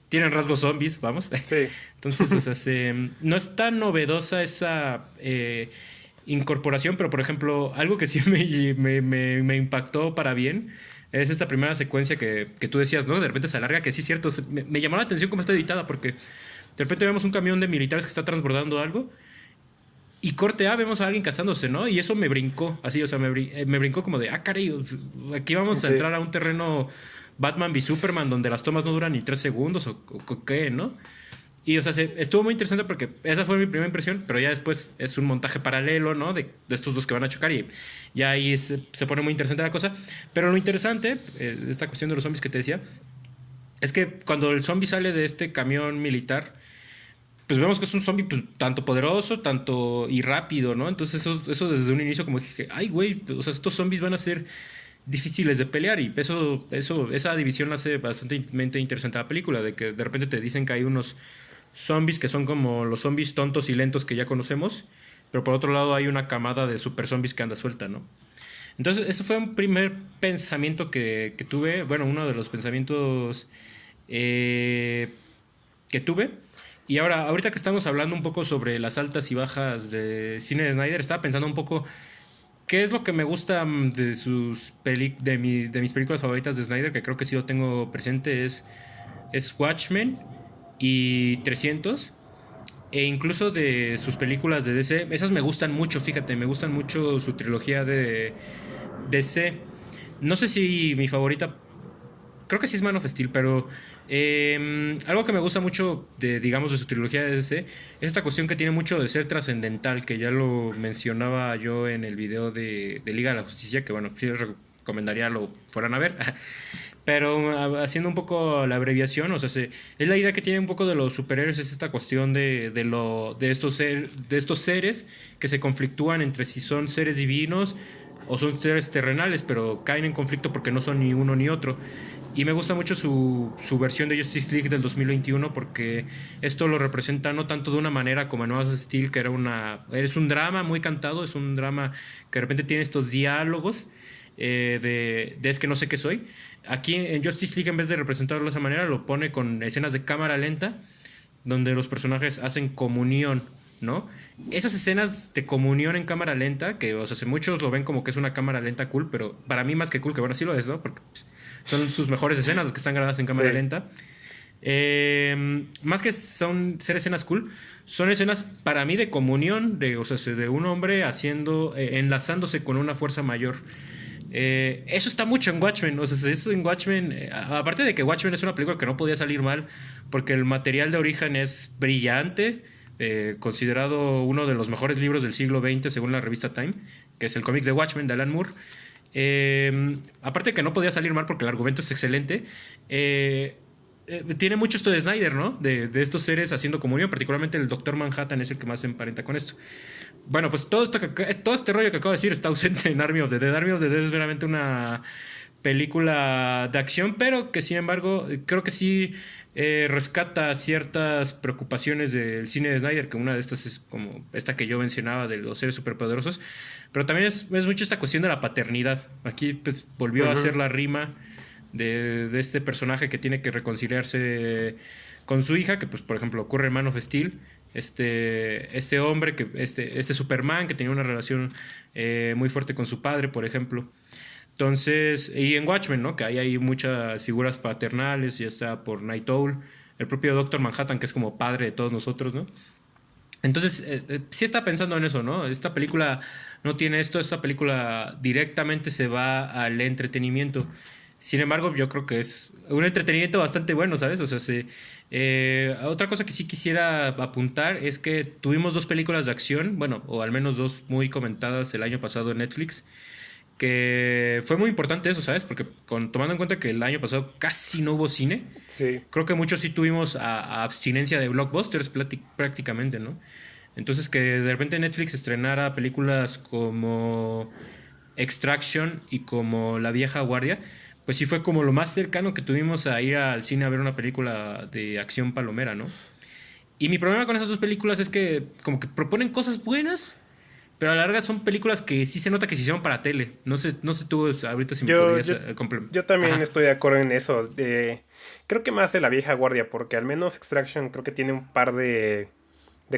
tienen rasgos zombies, vamos. Sí. Entonces, o sea, no es tan novedosa esa incorporación, pero por ejemplo, algo que sí me impactó para bien es esta primera secuencia que tú decías, ¿no? De repente se alarga, que sí es cierto. Me llamó la atención cómo está editada, porque de repente vemos un camión de militares que está transbordando algo. Y corte A, vemos a alguien casándose, ¿no? Y eso me brincó, así, o sea, me brincó como de, caray, aquí vamos a Sí. entrar a un terreno Batman v Superman donde las tomas no duran ni 3 segundos o qué, ¿no? Y, o sea, estuvo muy interesante porque esa fue mi primera impresión, pero ya después es un montaje paralelo, ¿no? De estos dos que van a chocar y ya ahí se pone muy interesante la cosa. Pero lo interesante, esta cuestión de los zombies que te decía, es que cuando el zombie sale de este camión militar, pues vemos que es un zombie pues, tanto poderoso, tanto y rápido, ¿no? Entonces eso desde un inicio como dije, ay, güey, o sea, estos zombies van a ser difíciles de pelear y esa división hace bastante interesante la película, de que de repente te dicen que hay unos zombies que son como los zombies tontos y lentos que ya conocemos, pero por otro lado hay una camada de super zombies que anda suelta, ¿no? Entonces, eso fue un primer pensamiento que tuve, bueno, uno de los pensamientos que tuve. Y ahorita que estamos hablando un poco sobre las altas y bajas de cine de Snyder, estaba pensando un poco qué es lo que me gusta de mis películas favoritas de Snyder, que creo que sí lo tengo presente, es Watchmen y 300. E incluso de sus películas de DC, esas me gustan mucho, fíjate, me gustan mucho su trilogía de DC. No sé si mi favorita, creo que sí es Man of Steel, pero algo que me gusta mucho digamos, de su trilogía de DC es esta cuestión que tiene mucho de ser trascendental, que ya lo mencionaba yo en el video de Liga de la Justicia, que bueno, sí les recomendaría lo fueran a ver. Pero haciendo un poco la abreviación, o sea, es la idea que tiene un poco de los superhéroes, es esta cuestión de estos seres que se conflictúan entre si son seres divinos o son seres terrenales, pero caen en conflicto porque no son ni uno ni otro. Y me gusta mucho su versión de Justice League del 2021 porque esto lo representa no tanto de una manera como en Man of Steel, que es un drama muy cantado, es un drama que de repente tiene estos diálogos de es que no sé qué soy. Aquí en Justice League, en vez de representarlo de esa manera, lo pone con escenas de cámara lenta donde los personajes hacen comunión, ¿no? Esas escenas de comunión en cámara lenta, que o sea, muchos lo ven como que es una cámara lenta cool, pero para mí más que cool, que bueno, sí lo es, ¿no? Porque pues, son sus mejores escenas las que están grabadas en cámara Sí. lenta. Más que ser escenas cool, son escenas para mí de comunión, o sea, de un hombre enlazándose con una fuerza mayor. Eso está mucho en Watchmen. O sea, eso en Watchmen, aparte de que Watchmen es una película que no podía salir mal porque el material de origen es brillante, considerado uno de los mejores libros del siglo XX según la revista Time, que es el cómic de Watchmen de Alan Moore. Aparte que no podía salir mal porque el argumento es excelente, tiene mucho esto de Snyder, ¿no? De estos seres haciendo comunión, particularmente el Doctor Manhattan es el que más se emparenta con esto. Bueno, pues todo este rollo que acabo de decir está ausente en Army of the Dead. Army of the Dead es veramente una película de acción, pero que sin embargo creo que sí rescata ciertas preocupaciones del cine de Snyder, que una de estas es como esta que yo mencionaba de los seres superpoderosos, pero también es mucho esta cuestión de la paternidad. Aquí pues volvió a hacer Ujú. la rima de este personaje que tiene que reconciliarse con su hija, que pues por ejemplo ocurre en Man of Steel, este hombre, este Superman que tenía una relación muy fuerte con su padre, por ejemplo. Entonces, y en Watchmen, ¿no? Que ahí hay muchas figuras paternales, ya sea por Night Owl, el propio Doctor Manhattan, que es como padre de todos nosotros, ¿no? Entonces, sí está pensando en eso, ¿no? Esta película no tiene esto, esta película directamente se va al entretenimiento. Sin embargo, yo creo que es un entretenimiento bastante bueno, ¿sabes? O sea, otra cosa que sí quisiera apuntar es que tuvimos dos películas de acción, bueno, o al menos dos muy comentadas el año pasado en Netflix, que fue muy importante eso, ¿sabes? Porque tomando en cuenta que el año pasado casi no hubo cine, Sí. creo que muchos sí tuvimos a abstinencia de blockbusters prácticamente, ¿no? Entonces que de repente Netflix estrenara películas como Extraction y como La Vieja Guardia, pues sí fue como lo más cercano que tuvimos a ir al cine a ver una película de acción palomera, ¿no? Y mi problema con esas dos películas es que como que proponen cosas buenas, pero a la larga son películas que sí se nota que se hicieron para tele. No sé tú ahorita si me Yo, podrías yo, yo también Ajá. estoy de acuerdo en eso. Creo que más de la vieja guardia, porque al menos Extraction creo que tiene un par de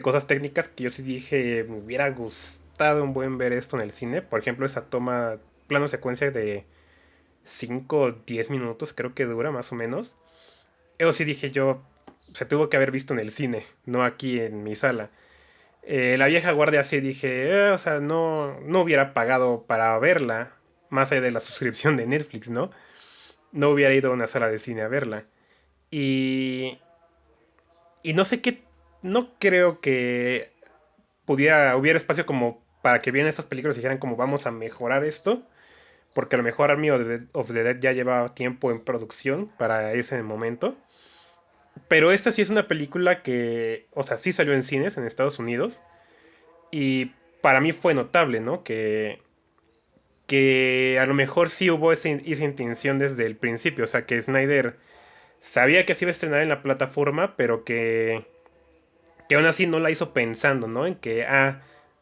cosas técnicas que yo sí dije, me hubiera gustado un buen ver esto en el cine. Por ejemplo, esa toma, plano secuencia de 5 o 10 minutos, creo que dura más o menos. Eso sí dije yo, se tuvo que haber visto en el cine, no aquí en mi sala. La vieja guardia sí dije, o sea, no hubiera pagado para verla, más allá de la suscripción de Netflix, ¿no? No hubiera ido a una sala de cine a verla. Y, y no sé qué, no creo que hubiera espacio como para que vieran estas películas y dijeran como vamos a mejorar esto, porque a lo mejor Army of the Dead ya llevaba tiempo en producción para ese momento. Pero esta sí es una película que, o sea, sí salió en cines en Estados Unidos y para mí fue notable, ¿no? Que a lo mejor sí hubo esa intención desde el principio, o sea, que Snyder sabía que se iba a estrenar en la plataforma, pero que aún así no la hizo pensando, ¿no? En que,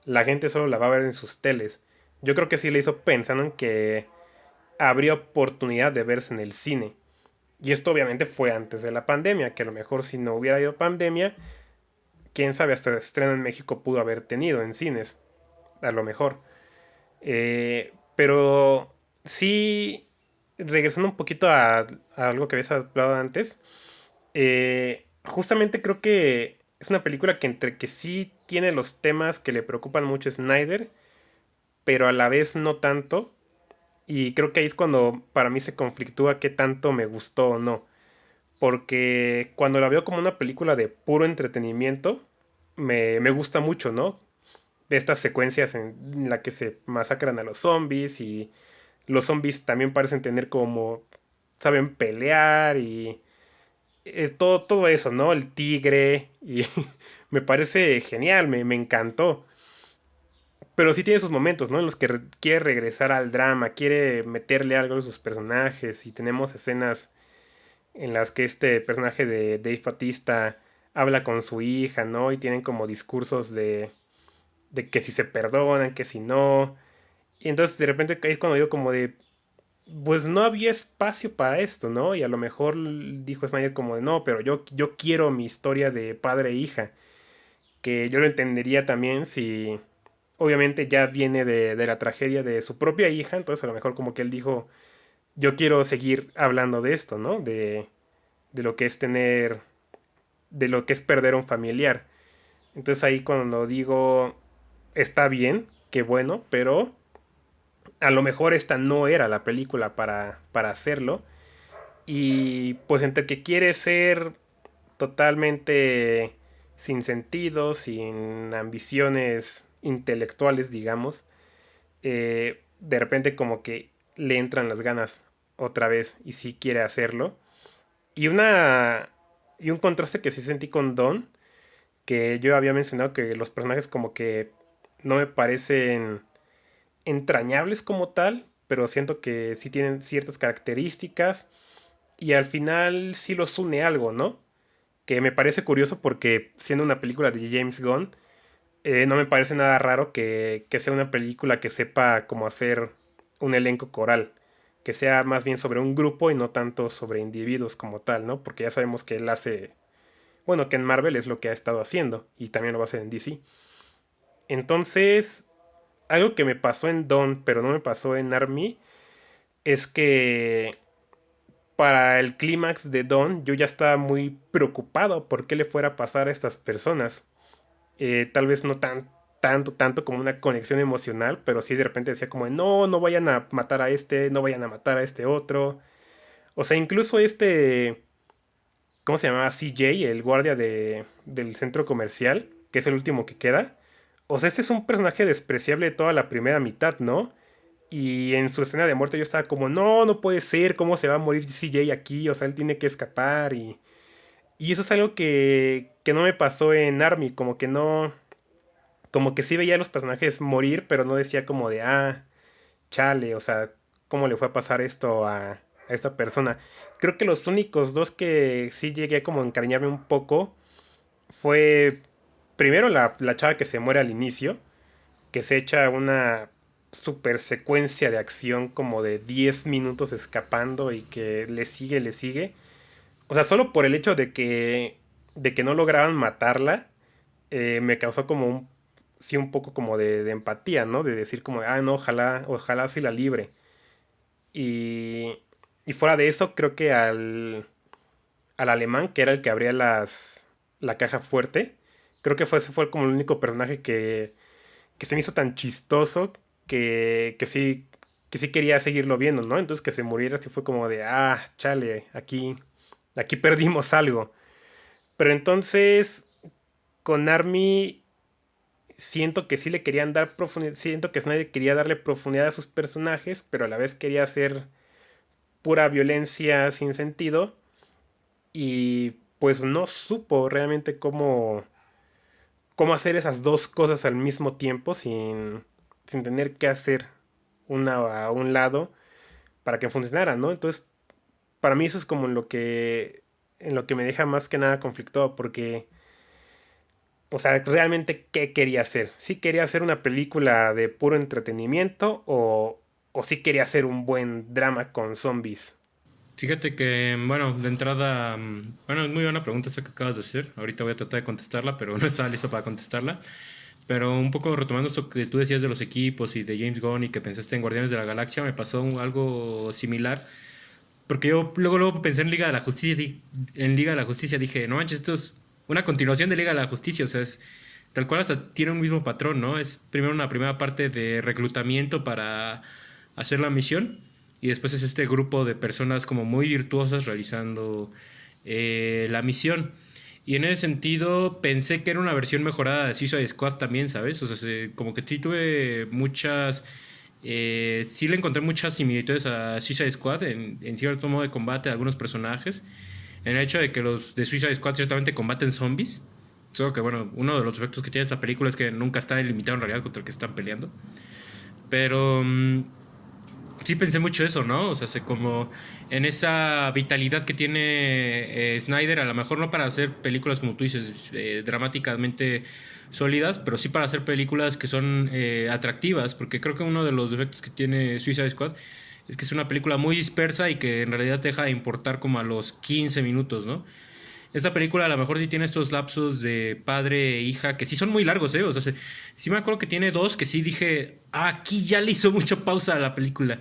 la gente solo la va a ver en sus teles. Yo creo que sí la hizo pensando en que habría oportunidad de verse en el cine. Y esto obviamente fue antes de la pandemia, que a lo mejor si no hubiera ido pandemia, quién sabe, hasta el estreno en México pudo haber tenido en cines, a lo mejor. Pero sí, regresando un poquito a algo que habías hablado antes, justamente creo que es una película que entre que sí tiene los temas que le preocupan mucho a Snyder, pero a la vez no tanto. Y creo que ahí es cuando para mí se conflictúa qué tanto me gustó o no. Porque cuando la veo como una película de puro entretenimiento, me gusta mucho, ¿no? Estas secuencias en la que se masacran a los zombies y los zombies también parecen tener como, saben pelear y todo eso, ¿no? El tigre y me parece genial, me encantó. Pero sí tiene sus momentos, ¿no? En los que quiere regresar al drama, quiere meterle algo a sus personajes y tenemos escenas en las que este personaje de Dave Bautista habla con su hija, ¿no? Y tienen como discursos de que si se perdonan, que si no. Y entonces de repente ahí es cuando digo como de, pues no había espacio para esto, ¿no? Y a lo mejor dijo Snyder como de, no, pero yo quiero mi historia de padre e hija, que yo lo entendería también si obviamente ya viene de la tragedia de su propia hija, entonces a lo mejor como que él dijo, yo quiero seguir hablando de esto, ¿no? De lo que es tener, de lo que es perder a un familiar. Entonces ahí cuando digo, está bien, qué bueno, pero a lo mejor esta no era la película para hacerlo. Y pues entre que quiere ser totalmente sin sentido, sin ambiciones intelectuales, digamos, de repente como que le entran las ganas otra vez y sí quiere hacerlo. Y una y un contraste que sí sentí con Don, que yo había mencionado que los personajes como que no me parecen entrañables como tal, pero siento que sí tienen ciertas características y al final sí los une algo, ¿no? Que me parece curioso porque siendo una película de James Gunn, no me parece nada raro que sea una película que sepa cómo hacer un elenco coral, que sea más bien sobre un grupo y no tanto sobre individuos como tal, ¿no? Porque ya sabemos que él hace, bueno, que en Marvel es lo que ha estado haciendo y también lo va a hacer en DC. Entonces, algo que me pasó en Dawn, pero no me pasó en Army, es que para el clímax de Dawn yo ya estaba muy preocupado por qué le fuera a pasar a estas personas. Tal vez no tanto como una conexión emocional, pero sí de repente decía como, no, no vayan a matar a este, no vayan a matar a este otro. O sea, incluso este, ¿cómo se llamaba? CJ, el guardia del centro comercial, que es el último que queda. O sea, este es un personaje despreciable de toda la primera mitad, ¿no? Y en su escena de muerte yo estaba como, no, no puede ser, ¿cómo se va a morir CJ aquí? O sea, él tiene que escapar y eso es algo que no me pasó en Army, como que no, como que sí veía a los personajes morir, pero no decía como de, chale, o sea, ¿cómo le fue a pasar esto a esta persona? Creo que los únicos dos que sí llegué como a encariñarme un poco fue primero la chava que se muere al inicio, que se echa una super secuencia de acción como de 10 minutos escapando y que le sigue, le sigue. O sea, solo por el hecho de que no lograban matarla, me causó como sí, un poco como de empatía, ¿no? De decir como, no, ojalá sí la libre. Y, y fuera de eso, creo que al alemán, que era el que abría la caja fuerte, creo que ese fue como el único personaje que se me hizo tan chistoso que sí quería seguirlo viendo, ¿no? Entonces que se muriera así fue como de, chale, aquí perdimos algo. Pero entonces, con Army siento que sí le querían dar profundidad, siento que Snyder quería darle profundidad a sus personajes, pero a la vez quería hacer pura violencia sin sentido y pues no supo realmente cómo hacer esas dos cosas al mismo tiempo sin tener que hacer una a un lado para que funcionara, ¿no? Entonces, para mí eso es como en lo que me deja más que nada conflictuado, porque o sea, realmente, ¿qué quería hacer? ¿Sí quería hacer una película de puro entretenimiento o sí quería hacer un buen drama con zombies? Fíjate que, bueno, de entrada, bueno, es muy buena pregunta esa que acabas de hacer. Ahorita voy a tratar de contestarla, pero no estaba listo para contestarla. Pero un poco retomando esto que tú decías de los equipos y de James Gunn y que pensaste en Guardianes de la Galaxia, me pasó algo similar. Porque yo luego pensé en Liga de la Justicia, en Liga de la Justicia dije, no manches, esto es una continuación de Liga de la Justicia, o sea, es tal cual hasta tiene un mismo patrón, ¿no? Es primero una primera parte de reclutamiento para hacer la misión y después es este grupo de personas como muy virtuosas realizando la misión. Y en ese sentido pensé que era una versión mejorada de Suicide Squad también, ¿sabes? O sea, como que sí tuve muchas... sí le encontré muchas similitudes a Suicide Squad en cierto modo de combate de algunos personajes. En el hecho de que los de Suicide Squad ciertamente combaten zombies. Solo que, bueno, uno de los efectos que tiene esta película es que nunca está delimitado en realidad contra el que están peleando. Pero sí pensé mucho eso, ¿no? O sea, como en esa vitalidad que tiene Snyder, a lo mejor no para hacer películas como tú dices, dramáticamente sólidas, pero sí para hacer películas que son atractivas, porque creo que uno de los defectos que tiene Suicide Squad es que es una película muy dispersa y que en realidad te deja de importar como a los 15 minutos, ¿no? Esta película a lo mejor sí tiene estos lapsos de padre e hija que sí son muy largos, ¿eh? O sea, sí me acuerdo que tiene dos que sí dije, aquí ya le hizo mucha pausa a la película.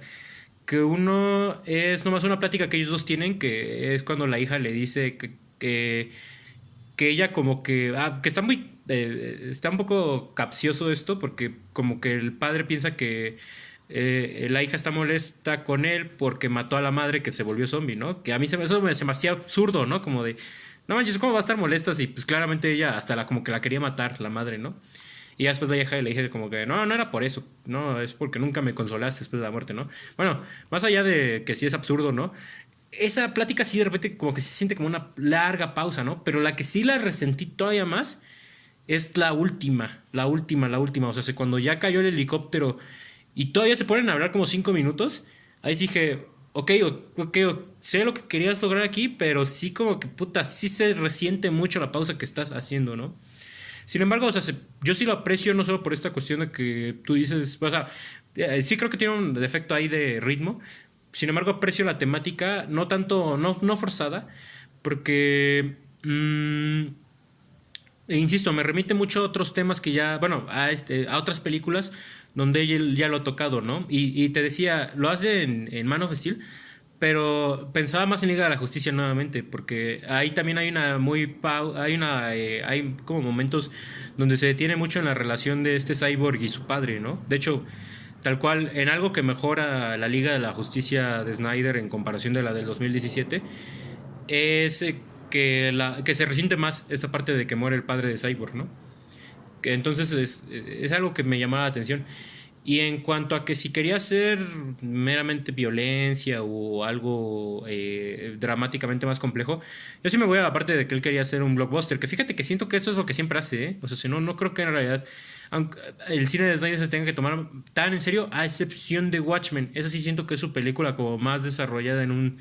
Que uno es nomás una plática que ellos dos tienen, que es cuando la hija le dice que ella como que está muy... está un poco capcioso esto, porque como que el padre piensa que la hija está molesta con él porque mató a la madre que se volvió zombie, ¿no? Que a mí eso se me hacía absurdo, ¿no? Como de, no manches, ¿cómo va a estar molesta si pues claramente ella hasta como que la quería matar, la madre, ¿no? Y ya después de ahí le dije como que no era por eso, no, es porque nunca me consolaste después de la muerte, ¿no? Bueno, más allá de que sí es absurdo, ¿no? Esa plática sí de repente como que se siente como una larga pausa, ¿no? Pero la que sí la resentí todavía más es la última. O sea, cuando ya cayó el helicóptero y todavía se ponen a hablar como 5 minutos, ahí sí dije, ok, sé lo que querías lograr aquí, pero sí como que puta, sí se resiente mucho la pausa que estás haciendo, ¿no? Sin embargo, o sea, yo sí lo aprecio no solo por esta cuestión de que tú dices, o sea, sí creo que tiene un defecto ahí de ritmo. Sin embargo, aprecio la temática, no tanto, no forzada, porque, insisto, me remite mucho a otros temas que ya, bueno, a otras películas donde él ya lo ha tocado, ¿no? Y te decía, lo hace en Man of Steel, pero pensaba más en Liga de la Justicia nuevamente, porque ahí también hay una hay como momentos donde se detiene mucho en la relación de este Cyborg y su padre, ¿no? De hecho, tal cual, en algo que mejora la Liga de la Justicia de Snyder en comparación de la del 2017, es que se resiente más esta parte de que muere el padre de Cyborg, ¿no? Que entonces es algo que me llamaba la atención. Y en cuanto a que si quería hacer meramente violencia o algo dramáticamente más complejo, yo sí me voy a la parte de que él quería hacer un blockbuster, que fíjate que siento que eso es lo que siempre hace, ¿eh? O sea, si no, no creo que en realidad aunque el cine de Snyder se tenga que tomar tan en serio, a excepción de Watchmen. Esa sí siento que es su película como más desarrollada en un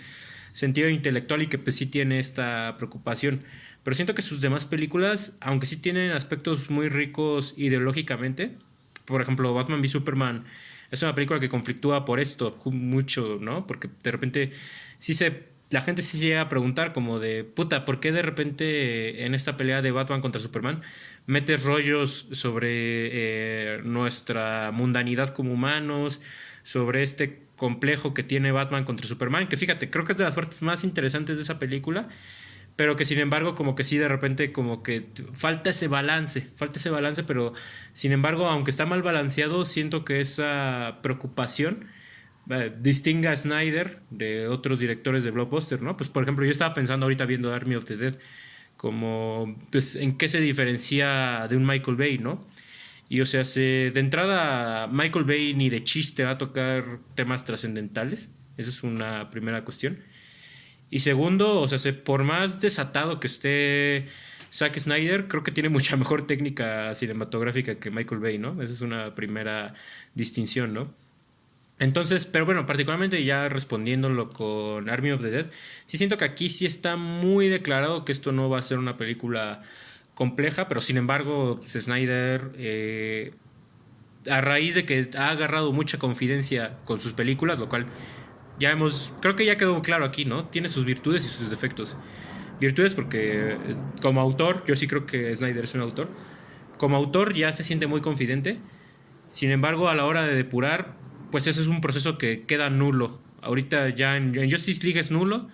sentido intelectual y que pues sí tiene esta preocupación. Pero siento que sus demás películas, aunque sí tienen aspectos muy ricos ideológicamente, por ejemplo, Batman v Superman es una película que conflictúa por esto mucho, ¿no? Porque de repente la gente sí llega a preguntar como de, puta, ¿por qué de repente en esta pelea de Batman contra Superman metes rollos sobre nuestra mundanidad como humanos, sobre este complejo que tiene Batman contra Superman? Que fíjate, creo que es de las partes más interesantes de esa película, pero que sin embargo como que sí de repente como que falta ese balance, pero sin embargo aunque está mal balanceado, siento que esa preocupación distingue a Snyder de otros directores de blockbuster, ¿no? Pues por ejemplo yo estaba pensando ahorita viendo Army of the Dead, como pues en qué se diferencia de un Michael Bay, ¿no? Y o sea, de entrada Michael Bay ni de chiste va a tocar temas trascendentales, esa es una primera cuestión. Y segundo, o sea, por más desatado que esté Zack Snyder, creo que tiene mucha mejor técnica cinematográfica que Michael Bay, ¿no? Esa es una primera distinción, ¿no? Entonces, pero bueno, particularmente ya respondiéndolo con Army of the Dead, sí siento que aquí sí está muy declarado que esto no va a ser una película compleja, pero sin embargo, pues, Snyder, a raíz de que ha agarrado mucha confidencia con sus películas, lo cual creo que ya quedó claro aquí, ¿no? Tiene sus virtudes y sus defectos. Virtudes porque como autor, yo sí creo que Snyder es un autor. Como autor ya se siente muy confidente. Sin embargo, a la hora de depurar, pues ese es un proceso que queda nulo. Ahorita ya en Justice League es nulo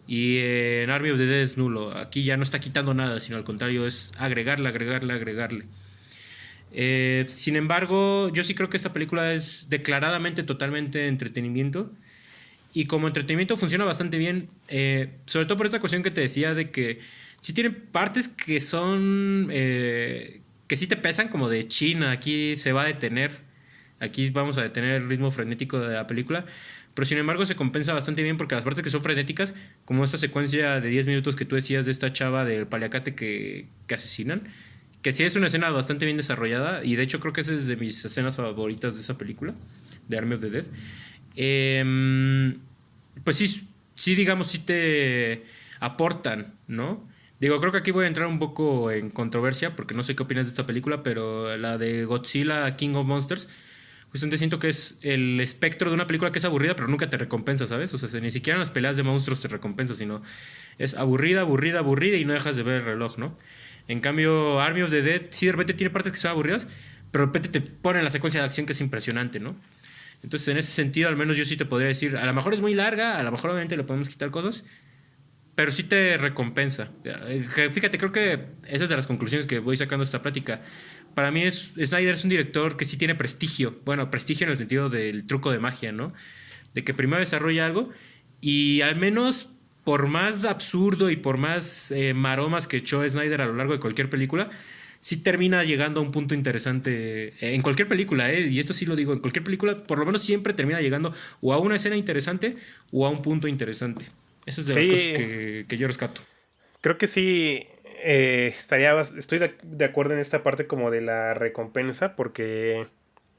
y en Army of the Dead es nulo. Aquí ya no está quitando nada, sino al contrario, es agregarle. Sin embargo, yo sí creo que esta película es declaradamente totalmente entretenimiento. Y como entretenimiento funciona bastante bien, sobre todo por esta cuestión que te decía de que sí tiene partes que son, que sí te pesan como de China, aquí se va a detener, aquí vamos a detener el ritmo frenético de la película, pero sin embargo se compensa bastante bien porque las partes que son frenéticas, como esta secuencia de 10 minutos que tú decías de esta chava del paliacate que asesinan, que sí es una escena bastante bien desarrollada y de hecho creo que esa es de mis escenas favoritas de esa película, de Army of the Dead. Pues sí, digamos, sí te aportan, ¿no? Digo, creo que aquí voy a entrar un poco en controversia porque no sé qué opinas de esta película, pero la de Godzilla King of Monsters, justamente siento que es el espectro de una película que es aburrida, pero nunca te recompensa, ¿sabes? O sea, ni siquiera en las peleas de monstruos te recompensa, sino es aburrida y no dejas de ver el reloj, ¿no? En cambio, Army of the Dead sí de repente tiene partes que son aburridas, pero de repente te ponen la secuencia de acción que es impresionante, ¿no? Entonces, en ese sentido, al menos yo sí te podría decir, a lo mejor es muy larga, a lo mejor obviamente le podemos quitar cosas, pero sí te recompensa. Fíjate, creo que esa es de las conclusiones que voy sacando de esta plática. Para mí Snyder es un director que sí tiene prestigio. Bueno, prestigio en el sentido del truco de magia, ¿no? De que primero desarrolla algo y al menos por más absurdo y por más maromas que echó Snyder a lo largo de cualquier película, sí termina llegando a un punto interesante en cualquier película, y esto sí lo digo, en cualquier película, por lo menos siempre termina llegando o a una escena interesante o a un punto interesante. Esa es de las cosas Sí, que yo rescato. creo que sí, estoy de acuerdo en esta parte como de la recompensa, porque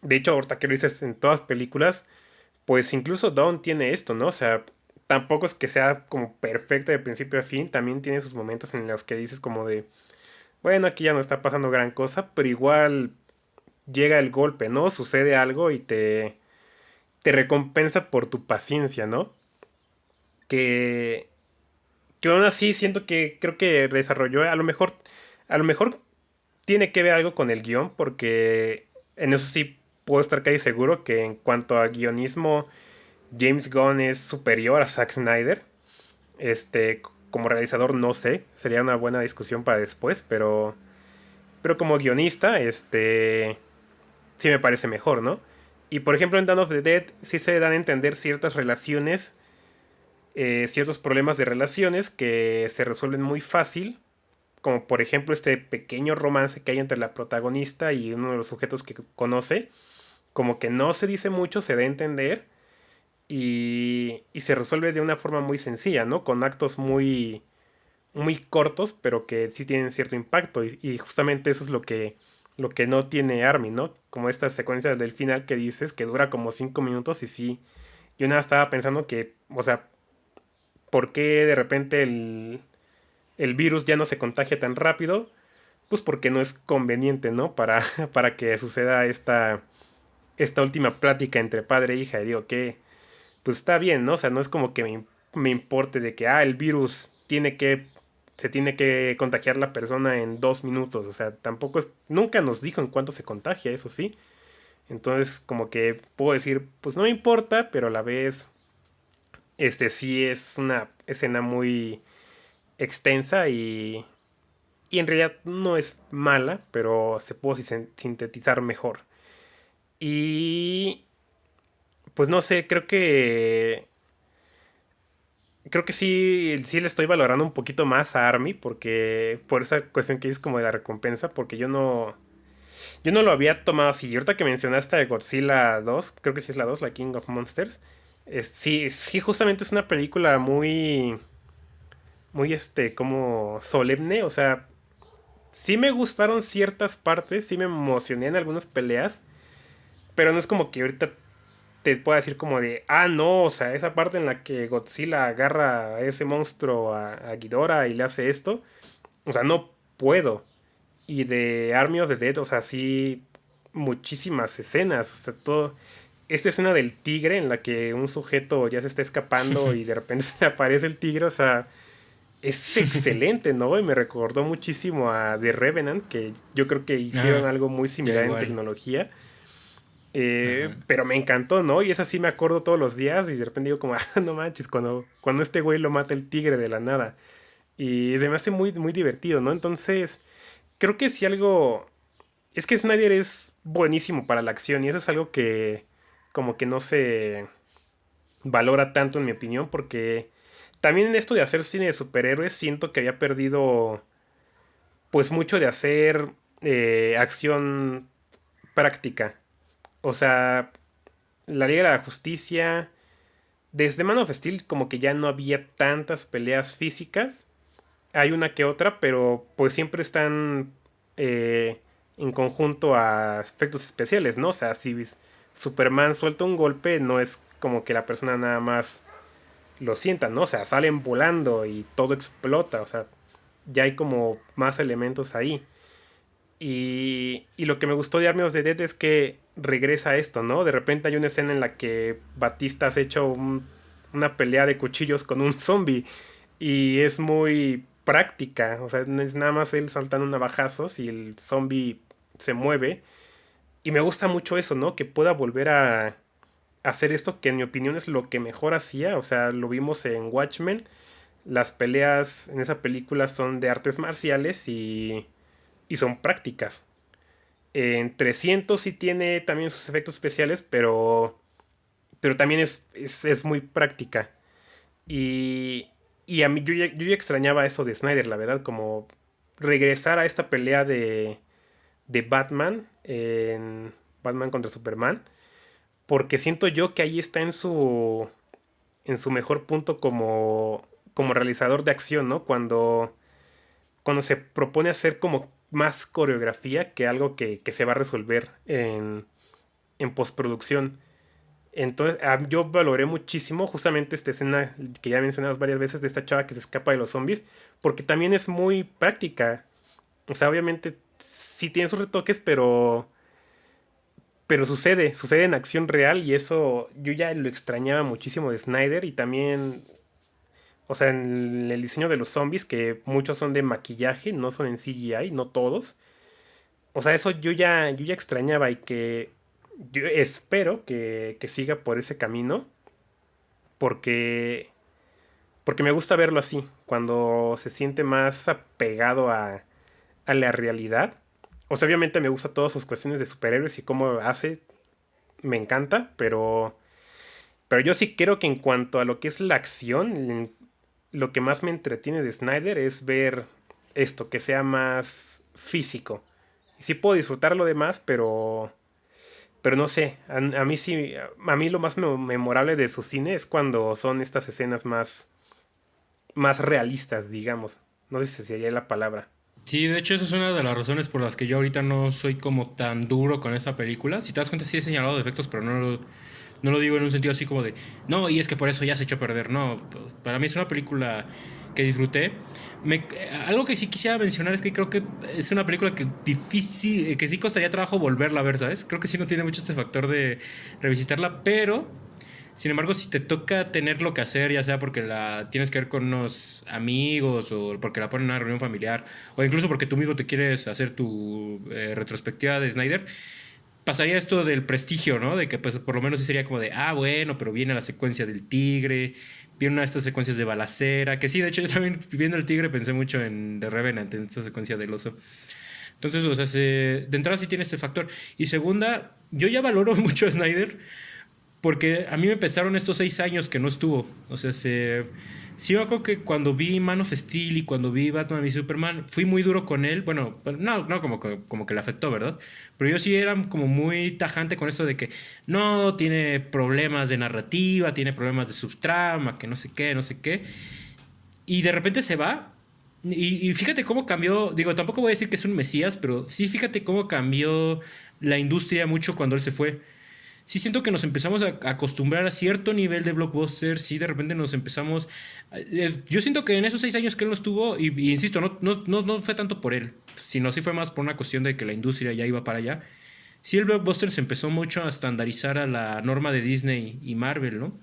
de hecho, ahorita que lo dices en todas películas, pues incluso Dawn tiene esto, ¿no? O sea, tampoco es que sea como perfecta de principio a fin, también tiene sus momentos en los que dices como de, bueno, aquí ya no está pasando gran cosa, pero igual llega el golpe, ¿no? Sucede algo y te recompensa por tu paciencia, ¿no? Que, que aún así siento que creo que desarrolló, a lo mejor tiene que ver algo con el guión, porque en eso sí puedo estar casi seguro que en cuanto a guionismo, James Gunn es superior a Zack Snyder. Como realizador no sé, sería una buena discusión para después, pero como guionista, sí me parece mejor, ¿no? Y por ejemplo en Dawn of the Dead sí se dan a entender ciertas relaciones, ciertos problemas de relaciones que se resuelven muy fácil, como por ejemplo este pequeño romance que hay entre la protagonista y uno de los sujetos que conoce, como que no se dice mucho, se da a entender y se resuelve de una forma muy sencilla, ¿no? Con actos muy cortos, pero que sí tienen cierto impacto. Y justamente eso es lo que no tiene Army, ¿no? Como esta secuencia del final que dices, que dura como 5 minutos y sí. Yo nada estaba pensando que, o sea, ¿por qué de repente el virus ya no se contagia tan rápido? Pues porque no es conveniente, ¿no? Para que suceda esta última plática entre padre e hija. Y digo que, pues está bien, ¿no? O sea, no es como que me importe de que, el virus se tiene que contagiar la persona en 2 minutos. O sea, tampoco es, nunca nos dijo en cuánto se contagia, eso sí. Entonces, como que puedo decir, pues no me importa, pero a la vez, sí es una escena muy extensa y en realidad no es mala, pero se pudo sintetizar mejor. Y pues no sé, creo que sí le estoy valorando un poquito más a Army, porque por esa cuestión que es como de la recompensa, porque yo no lo había tomado así. Y ahorita que mencionaste a Godzilla 2, creo que sí es la 2, la King of Monsters, sí, sí, justamente es una película muy, como solemne, o sea, sí me gustaron ciertas partes, sí me emocioné en algunas peleas, pero no es como que ahorita te pueda decir como de, no, o sea, esa parte en la que Godzilla agarra a ese monstruo, a Ghidorah y le hace esto, o sea, no puedo. Y de Army of the Dead, o sea, sí, muchísimas escenas, o sea, todo. Esta escena del tigre en la que un sujeto ya se está escapando y de repente se le aparece el tigre, o sea, es excelente, ¿no? Y me recordó muchísimo a The Revenant, que yo creo que hicieron Ajá, algo muy ya similar en igual. tecnología. Ajá. Pero me encantó, ¿no? Y esa sí me acuerdo todos los días y de repente digo como, no manches, cuando este güey lo mata el tigre de la nada. Y se me hace muy, muy divertido, ¿no? Entonces, creo que si algo... Es que Snyder es buenísimo para la acción y eso es algo que como que no se valora tanto en mi opinión porque también en esto de hacer cine de superhéroes siento que había perdido pues mucho de hacer acción práctica. O sea, la Liga de la Justicia, desde Man of Steel como que ya no había tantas peleas físicas. Hay una que otra, pero pues siempre están eh, en conjunto a efectos especiales, ¿no? O sea, si Superman suelta un golpe, no es como que la persona nada más lo sienta, ¿no? O sea, salen volando y todo explota, o sea, ya hay como más elementos ahí. Y lo que me gustó de Army of the Dead es que regresa a esto, ¿no? De repente hay una escena en la que Batista has hecho una pelea de cuchillos con un zombie y es muy práctica, o sea, es nada más él saltando navajazos y el zombie se mueve. Y me gusta mucho eso, ¿no? Que pueda volver a hacer esto que en mi opinión es lo que mejor hacía, o sea, lo vimos en Watchmen. Las peleas en esa película son de artes marciales y son prácticas. En 300 sí tiene también sus efectos especiales, pero también es muy práctica. Y, Y a mí yo ya extrañaba eso de Snyder, la verdad, como regresar a esta pelea de Batman en Batman contra Superman, porque siento yo que ahí está en su mejor punto como realizador de acción, ¿no? Cuando se propone hacer como más coreografía que algo que se va a resolver en postproducción. Entonces, yo valoré muchísimo justamente esta escena que ya mencionamos varias veces de esta chava que se escapa de los zombies, porque también es muy práctica. O sea, obviamente sí tiene sus retoques, pero sucede en acción real y eso yo ya lo extrañaba muchísimo de Snyder y también, o sea, en el diseño de los zombies, que muchos son de maquillaje, no son en CGI, no todos. O sea, eso yo ya extrañaba y que yo espero que siga por ese camino porque, porque me gusta verlo así, cuando se siente más apegado a la realidad. O sea, obviamente me gusta todas sus cuestiones de superhéroes y cómo hace, me encanta, pero yo sí creo que en cuanto a lo que es la acción, lo que más me entretiene de Snyder es ver esto, que sea más físico. Y sí puedo disfrutar lo demás, pero no sé, a mí sí, a mí lo más memorable de su cine es cuando son estas escenas más realistas, digamos. No sé si sería la palabra. Sí, de hecho, esa es una de las razones por las que yo ahorita no soy como tan duro con esta película. Si te das cuenta, sí he señalado defectos, pero no lo digo en un sentido así como de, no, y es que por eso ya se echó a perder. No, pues, para mí es una película que disfruté. Algo que sí quisiera mencionar es que creo que es una película que difícil, que sí costaría trabajo volverla a ver, ¿sabes? Creo que sí no tiene mucho este factor de revisitarla, pero sin embargo, si te toca tenerlo que hacer, ya sea porque la tienes que ver con unos amigos o porque la ponen en una reunión familiar o incluso porque tú mismo te quieres hacer tu retrospectiva de Snyder, pasaría esto del prestigio, ¿no? De que pues por lo menos sí sería como de, ah, bueno, pero viene la secuencia del tigre, viene una de estas secuencias de balacera, que sí, de hecho yo también viendo el tigre pensé mucho en The Revenant, en esta secuencia del oso. Entonces, o sea, de entrada sí tiene este factor. Y segunda, yo ya valoro mucho a Snyder porque a mí me pesaron estos 6 años que no estuvo. O sea, sí me acuerdo que cuando vi Man of Steel y cuando vi Batman y Superman, fui muy duro con él. Bueno, no como que le afectó, ¿verdad? Pero yo sí era como muy tajante con eso de que no, tiene problemas de narrativa, tiene problemas de subtrama, que no sé qué, no sé qué. Y de repente se va. Y fíjate cómo cambió, digo, tampoco voy a decir que es un mesías, pero sí fíjate cómo cambió la industria mucho cuando él se fue. Sí siento que nos empezamos a acostumbrar a cierto nivel de blockbuster, sí de repente nos empezamos... yo siento que en esos 6 años que él no estuvo, y insisto, no fue tanto por él, sino sí fue más por una cuestión de que la industria ya iba para allá. Sí el blockbuster se empezó mucho a estandarizar a la norma de Disney y Marvel, ¿no?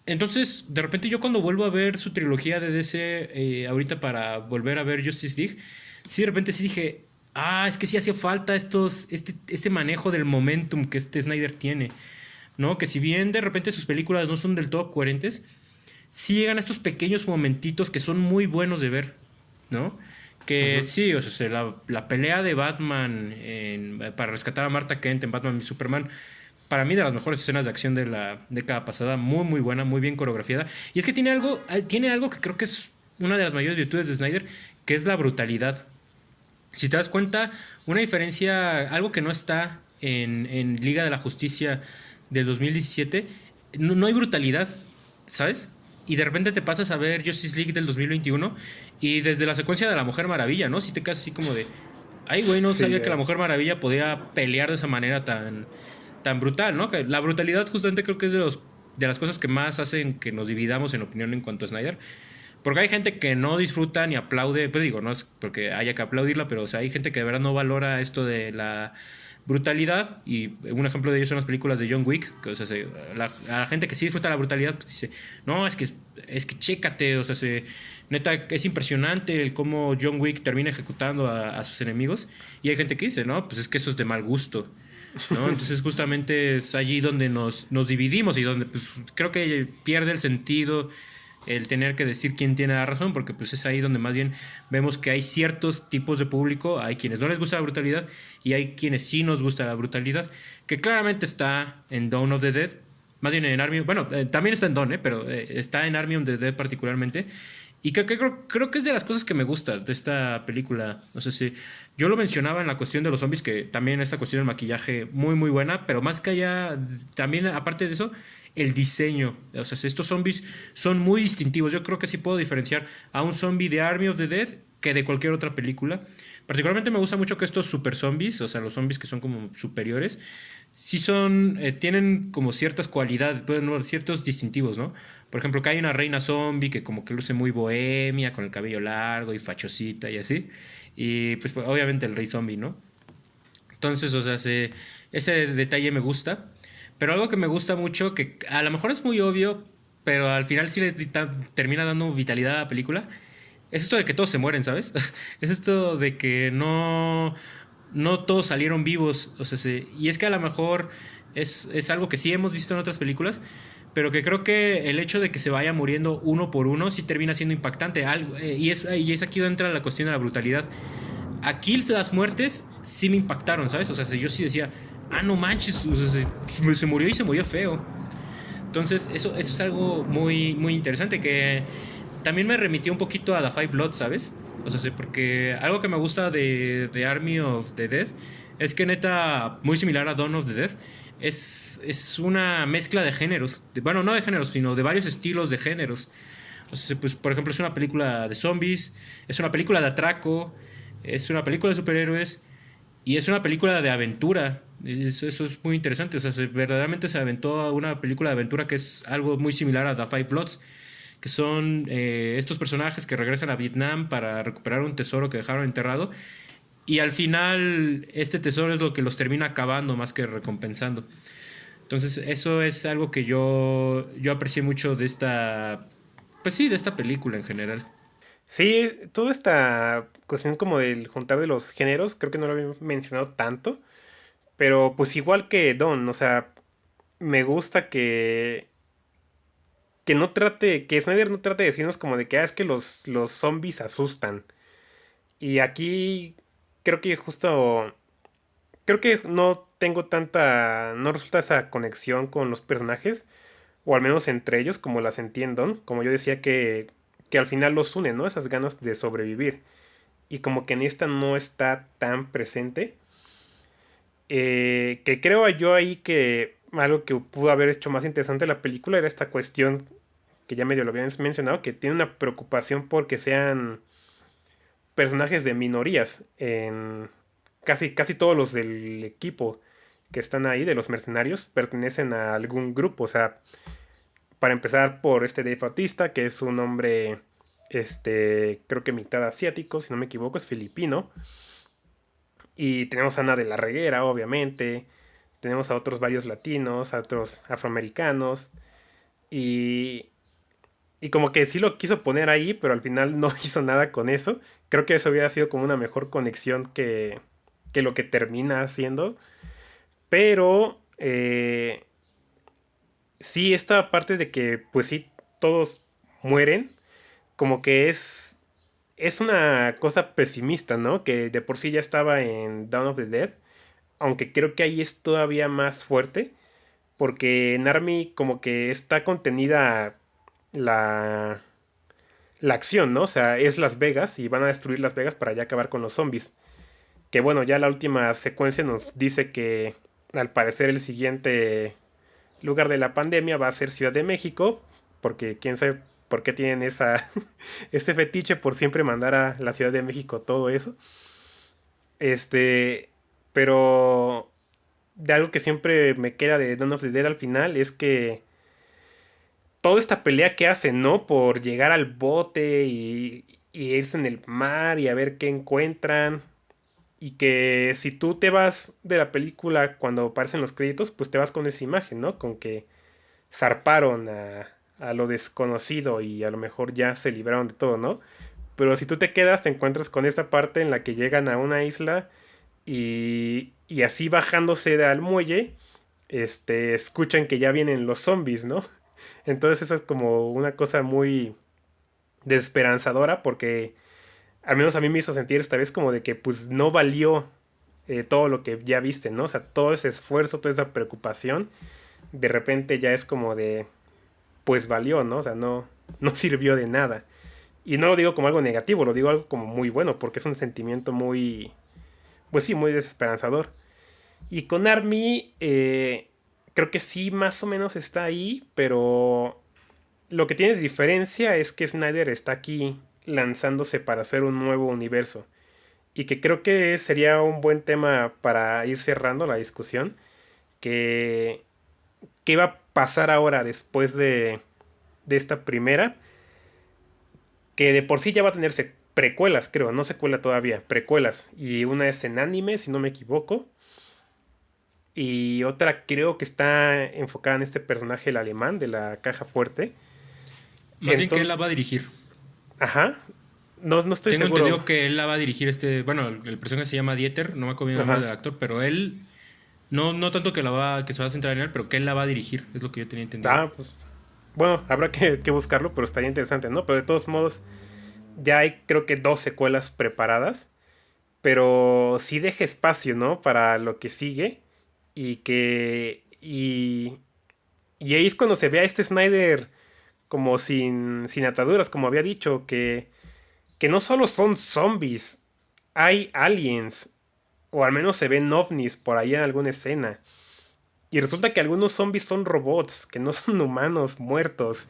Entonces, de repente yo cuando vuelvo a ver su trilogía de DC, ahorita para volver a ver Justice League, sí de repente sí dije, ah, es que sí hacía falta este manejo del momentum que este Snyder tiene, ¿no? Que si bien de repente sus películas no son del todo coherentes, sí llegan a estos pequeños momentitos que son muy buenos de ver, ¿no? Que Ujú. sí, o sea, la pelea de Batman para rescatar a Martha Kent en Batman y Superman, para mí de las mejores escenas de acción de la década pasada, muy muy buena, muy bien coreografiada. Y es que tiene algo que creo que es una de las mayores virtudes de Snyder, que es la brutalidad. Si te das cuenta, una diferencia, algo que no está en Liga de la Justicia del 2017, no hay brutalidad, ¿sabes? Y de repente te pasas a ver Justice League del 2021 y desde la secuencia de la Mujer Maravilla, ¿no? Si te quedas así como de, ay, güey, no Sí, sabía que la Mujer Maravilla podía pelear de esa manera tan brutal, ¿no? Que la brutalidad justamente creo que es de las cosas que más hacen que nos dividamos en opinión en cuanto a Snyder. Porque hay gente que no disfruta ni aplaude, pues digo, no es porque haya que aplaudirla, pero o sea, hay gente que de verdad no valora esto de la brutalidad. Y un ejemplo de ello son las películas de John Wick, que o sea, a la gente que sí disfruta la brutalidad, pues dice, no, es que chécate, o sea, neta, es impresionante el cómo John Wick termina ejecutando a sus enemigos. Y hay gente que dice, no, pues es que eso es de mal gusto. ¿No? Entonces justamente es allí donde nos dividimos y donde pues, creo que pierde el sentido el tener que decir quién tiene la razón, porque pues es ahí donde más bien vemos que hay ciertos tipos de público, hay quienes no les gusta la brutalidad y hay quienes sí nos gusta la brutalidad, que claramente está en Dawn of the Dead, Más bien en Army, bueno, también está en Dawn, pero está en Army of the Dead particularmente. Y creo que es de las cosas que me gusta de esta película. No sé si yo lo mencionaba en la cuestión de los zombies, que también esta cuestión del maquillaje muy, muy buena, pero más que allá, también aparte de eso, el diseño. O sea, estos zombies son muy distintivos. Yo creo que sí puedo diferenciar a un zombie de Army of the Dead que de cualquier otra película. Particularmente me gusta mucho que estos super zombies, o sea, los zombies que son como superiores, sí son, tienen como ciertas cualidades, bueno, ciertos distintivos, ¿no? Por ejemplo, que hay una reina zombie que como que luce muy bohemia, con el cabello largo y fachosita y así. Y pues obviamente el rey zombie, ¿no? Entonces, o sea, ese detalle me gusta. Pero algo que me gusta mucho, que a lo mejor es muy obvio, pero al final sí le termina dando vitalidad a la película, es esto de que todos se mueren, ¿sabes? Es esto de que no todos salieron vivos. O sea, y es que a lo mejor es algo que sí hemos visto en otras películas, pero que creo que el hecho de que se vaya muriendo uno por uno sí termina siendo impactante. Y es aquí donde entra la cuestión de la brutalidad. Aquí las muertes sí me impactaron, ¿sabes? O sea, yo sí decía, ah, no manches, o sea, se murió y se murió feo. Entonces, eso es algo muy, muy interesante que también me remitió un poquito a The Five Bloods, ¿sabes? O sea, sí, porque algo que me gusta de Army of the Dead es que neta, muy similar a Dawn of the Dead, es una mezcla de géneros. Bueno, no de géneros, sino de varios estilos de géneros. O sea, pues, por ejemplo, es una película de zombies, es una película de atraco, es una película de superhéroes y es una película de aventura. Eso es muy interesante. O sea, verdaderamente se aventó a una película de aventura que es algo muy similar a The Five Bloods, que son estos personajes que regresan a Vietnam para recuperar un tesoro que dejaron enterrado. Y al final este tesoro es lo que los termina acabando más que recompensando. Entonces eso es algo que yo aprecié mucho de esta, pues sí, de esta película en general. Sí, toda esta cuestión como del juntar de los géneros, creo que no lo había mencionado tanto, pero pues igual que Don, o sea, me gusta que no trate, que Snyder no trate de decirnos como de que es que los zombies asustan. Y aquí creo que justo, creo que no tengo tanta, no resulta esa conexión con los personajes, o al menos entre ellos, como las entiendo, como yo decía que al final los une, ¿no? Esas ganas de sobrevivir. Y como que en esta no está tan presente. Que creo yo ahí que algo que pudo haber hecho más interesante la película era esta cuestión que ya medio lo habían mencionado, que tiene una preocupación porque sean personajes de minorías en casi todos los del equipo que están ahí, de los mercenarios, pertenecen a algún grupo. O sea, para empezar por este Dave Bautista, que es un hombre, creo que mitad asiático, si no me equivoco, es filipino. Y tenemos a Ana de la Reguera, obviamente. Tenemos a otros varios latinos, a otros afroamericanos. Y, y como que sí lo quiso poner ahí, pero al final no hizo nada con eso. Creo que eso hubiera sido como una mejor conexión que lo que termina haciendo. Pero sí, esta parte de que pues sí, todos mueren, como que es una cosa pesimista, ¿no? Que de por sí ya estaba en Dawn of the Dead. Aunque creo que ahí es todavía más fuerte. Porque en Army como que está contenida la, la acción, ¿no? O sea, es Las Vegas y van a destruir Las Vegas para ya acabar con los zombies. Que bueno, ya la última secuencia nos dice que al parecer el siguiente lugar de la pandemia va a ser Ciudad de México. Porque quién sabe por qué tienen ese fetiche por siempre mandar a la Ciudad de México todo eso. Este, pero de algo que siempre me queda de Dawn of the Dead al final es que toda esta pelea que hacen, ¿no? Por llegar al bote y irse en el mar y a ver qué encuentran. Y que si tú te vas de la película cuando aparecen los créditos, pues te vas con esa imagen, ¿no? Con que zarparon a lo desconocido y a lo mejor ya se libraron de todo, ¿no? Pero si tú te quedas, te encuentras con esta parte en la que llegan a una isla y así bajándose al muelle, escuchan que ya vienen los zombies, ¿no? Entonces esa es como una cosa muy desesperanzadora porque al menos a mí me hizo sentir esta vez como de que pues no valió todo lo que ya viste, ¿no? O sea, todo ese esfuerzo, toda esa preocupación de repente ya es como de, pues valió, ¿no? O sea, no sirvió de nada. Y no lo digo como algo negativo, lo digo algo como muy bueno, porque es un sentimiento muy, pues sí, muy desesperanzador. Y con Army, creo que sí, más o menos está ahí, pero lo que tiene de diferencia es que Snyder está aquí lanzándose para hacer un nuevo universo. Y que creo que sería un buen tema para ir cerrando la discusión. Que, ¿Qué va a pasar ahora después de esta primera? Que de por sí ya va a tenerse precuelas, creo, no secuela todavía, precuelas. Y una es en anime, si no me equivoco. Y otra creo que está enfocada en este personaje, el alemán, de la caja fuerte. Más bien que él Entonces, la va a dirigir. ajá, no estoy Tengo seguro. entendido que él la va a dirigir bueno, el personaje se llama Dieter, no me acuerdo bien el nombre del Ajá. actor, pero él, no tanto que se va a centrar en él, pero que él la va a dirigir, es lo que yo tenía entendido. Ah, pues. Bueno, habrá que buscarlo, pero estaría interesante, ¿no? Pero de todos modos, ya hay creo que dos secuelas preparadas. Pero sí deja espacio, ¿no? Para lo que sigue. Y que. Y ahí es cuando se ve a este Snyder como sin ataduras, como había dicho, que no solo son zombies, hay aliens, o al menos se ven ovnis por ahí en alguna escena. Y resulta que algunos zombies son robots, que no son humanos muertos.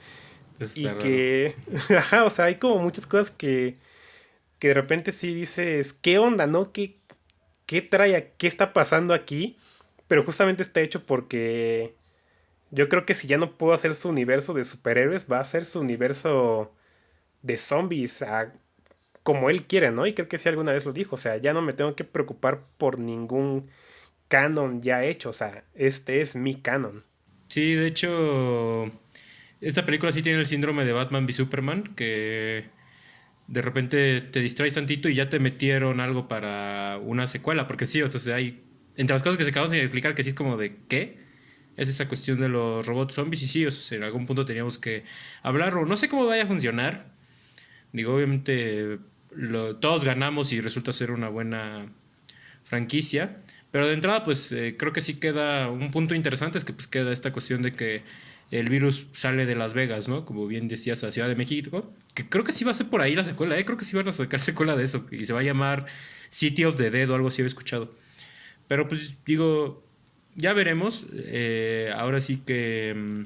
Y Está raro. que, ajá, o sea, hay como muchas cosas que de repente sí dices, ¿qué onda, no? ¿Qué trae, qué está pasando aquí? Pero justamente está hecho porque yo creo que si ya no pudo hacer su universo de superhéroes, va a ser su universo de zombies, como él quiere, ¿no? Y creo que sí alguna vez lo dijo, o sea, ya no me tengo que preocupar por ningún canon ya hecho, o sea, este es mi canon. Sí, de hecho, esta película sí tiene el síndrome de Batman v Superman, que de repente te distraes tantito y ya te metieron algo para una secuela, porque sí, o sea, hay, entre las cosas que se acaban de explicar, que sí es como de, ¿qué? Es esa cuestión de los robots zombies y sí, o sea, en algún punto teníamos que hablarlo. No sé cómo vaya a funcionar. Digo, obviamente todos ganamos y resulta ser una buena franquicia. Pero de entrada, pues creo que sí queda un punto interesante, es que pues queda esta cuestión de que el virus sale de Las Vegas, ¿no? Como bien decías, a Ciudad de México. Que creo que sí va a ser por ahí la secuela, ¿eh? Creo que sí van a sacar secuela de eso. Y se va a llamar City of the Dead o algo así, había escuchado. Pero pues digo, ya veremos. Ahora sí que...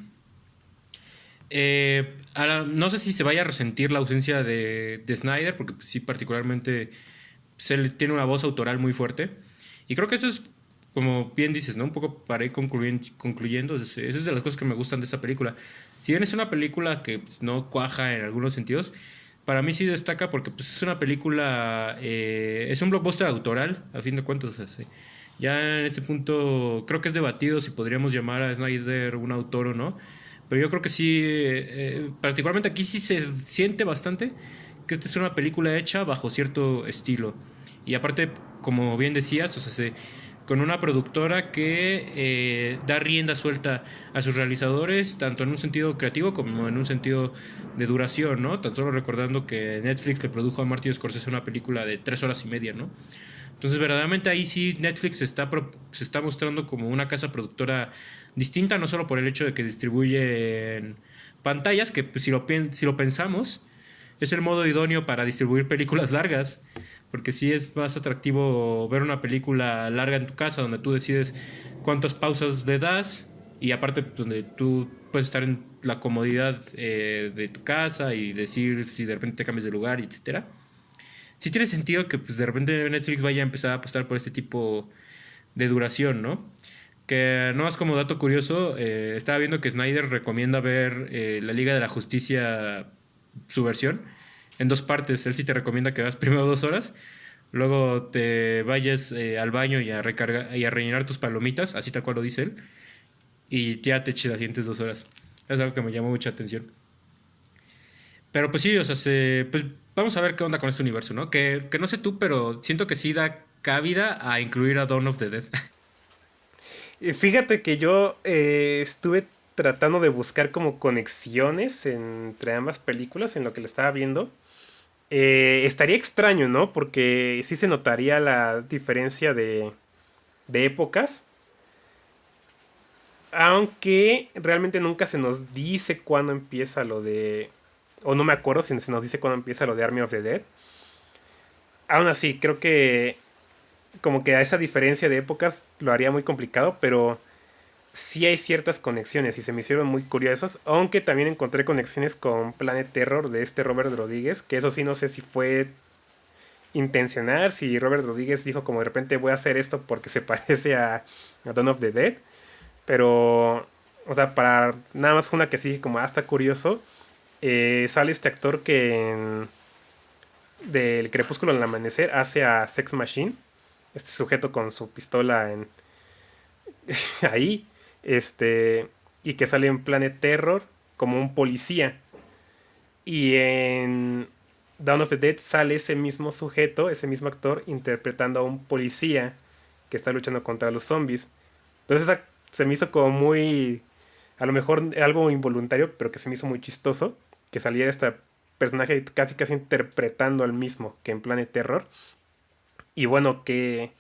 ahora, no sé si se vaya a resentir la ausencia de Snyder, porque pues, sí, particularmente tiene una voz autoral muy fuerte. Y creo que eso es, como bien dices, ¿no? Un poco para ir concluyendo, esa es de las cosas que me gustan de esta película. Si bien es una película que pues, no cuaja en algunos sentidos, para mí sí destaca porque pues, es una película, es un blockbuster autoral, a fin de cuentas. O sea, sí. Ya en este punto creo que es debatido si podríamos llamar a Snyder un autor o no. Pero yo creo que sí, particularmente aquí sí se siente bastante que esta es una película hecha bajo cierto estilo. Y aparte, como bien decías, o sea, con una productora que da rienda suelta a sus realizadores, tanto en un sentido creativo como en un sentido de duración, ¿no? Tan solo recordando que Netflix le produjo a Martin Scorsese una película de 3 horas y media, ¿no? Entonces, verdaderamente ahí sí Netflix se está mostrando como una casa productora distinta, no solo por el hecho de que distribuye en pantallas, que pues, si lo pensamos, es el modo idóneo para distribuir películas largas, porque sí es más atractivo ver una película larga en tu casa, donde tú decides cuántas pausas le das, y aparte pues, donde tú puedes estar en la comodidad de tu casa y decir si de repente te cambias de lugar, etcétera. Sí tiene sentido que pues de repente Netflix vaya a empezar a apostar por este tipo de duración, ¿no? Que no más como dato curioso, estaba viendo que Snyder recomienda ver la Liga de la Justicia, su versión, en dos partes. Él sí te recomienda que veas primero 2 horas, luego te vayas al baño y a recargar y a rellenar tus palomitas, así tal cual lo dice él, y ya te eches las siguientes 2 horas. Es algo que me llamó mucha atención. Pero pues sí, o sea, pues vamos a ver qué onda con este universo, ¿no? Que no sé tú, pero siento que sí da cabida a incluir a Dawn of the Dead. Fíjate que yo estuve tratando de buscar como conexiones entre ambas películas en lo que le estaba viendo. Estaría extraño, ¿no? Porque sí se notaría la diferencia de épocas. Aunque realmente nunca se nos dice cuándo empieza lo de... O no me acuerdo si se nos dice cuándo empieza lo de Army of the Dead. Aún así, creo que como que a esa diferencia de épocas lo haría muy complicado, pero sí hay ciertas conexiones y se me hicieron muy curiosos, aunque también encontré conexiones con Planet Terror de este Robert Rodríguez, que eso sí no sé si fue intencional, si Robert Rodríguez dijo como de repente voy a hacer esto porque se parece a Dawn of the Dead, pero, o sea, para nada más una que sí como hasta curioso, sale este actor que en del Crepúsculo en el Amanecer hace a Sex Machine, este sujeto con su pistola en ahí, este, y que sale en Planet Terror como un policía. Y en Dawn of the Dead sale ese mismo sujeto, ese mismo actor, interpretando a un policía que está luchando contra los zombies. Entonces se me hizo como muy, a lo mejor algo involuntario, pero que se me hizo muy chistoso, que saliera este personaje casi casi interpretando al mismo que en Planet Terror. Y bueno, que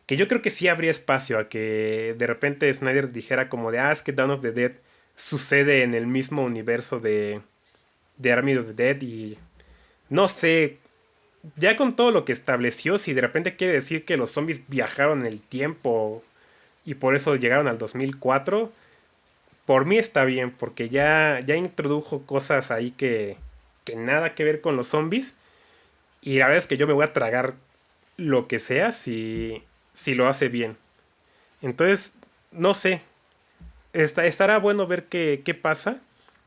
yo creo que sí habría espacio a que de repente Snyder dijera como de, es que Dawn of the Dead sucede en el mismo universo de Army of the Dead y no sé, ya con todo lo que estableció, si de repente quiere decir que los zombies viajaron en el tiempo y por eso llegaron al 2004, por mí está bien, porque ya introdujo cosas ahí que nada que ver con los zombies y la verdad es que yo me voy a tragar lo que sea si lo hace bien. Entonces, no sé. Estará bueno ver qué pasa.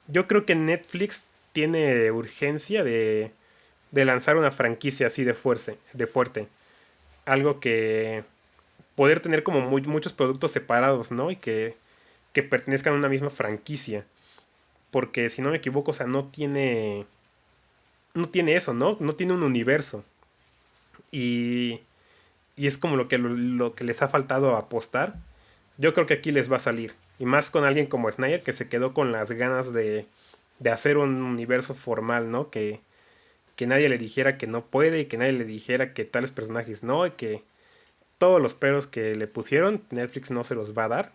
Yo creo que Netflix tiene urgencia de lanzar una franquicia así de fuerte. Algo que poder tener como muchos productos separados, ¿no? Y que pertenezcan a una misma franquicia. Porque si no me equivoco, o sea, no tiene eso, ¿no? No tiene un universo. Y, y es como lo que les ha faltado apostar. Yo creo que aquí les va a salir. Y más con alguien como Snyder que se quedó con las ganas de hacer un universo formal, ¿no? Que nadie le dijera que no puede y que nadie le dijera que tales personajes no y que todos los peros que le pusieron Netflix no se los va a dar.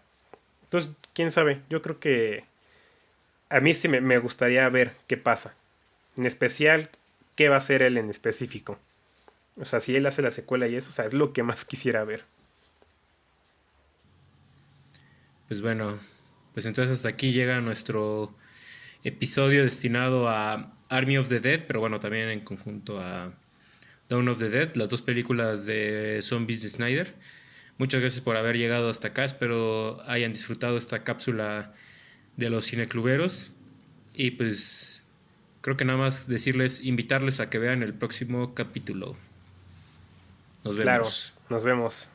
Entonces, quién sabe, yo creo que a mí sí me gustaría ver qué pasa. En especial, qué va a hacer él en específico. O sea, si él hace la secuela y eso, o sea, es lo que más quisiera ver. Pues bueno, pues entonces hasta aquí llega nuestro episodio destinado a Army of the Dead, pero bueno, también en conjunto a Dawn of the Dead, las dos películas de zombies de Snyder. Muchas gracias por haber llegado hasta acá, espero hayan disfrutado esta cápsula de los cinecluberos y pues creo que nada más decirles, invitarles a que vean el próximo capítulo. Nos Claro, vemos. nos vemos.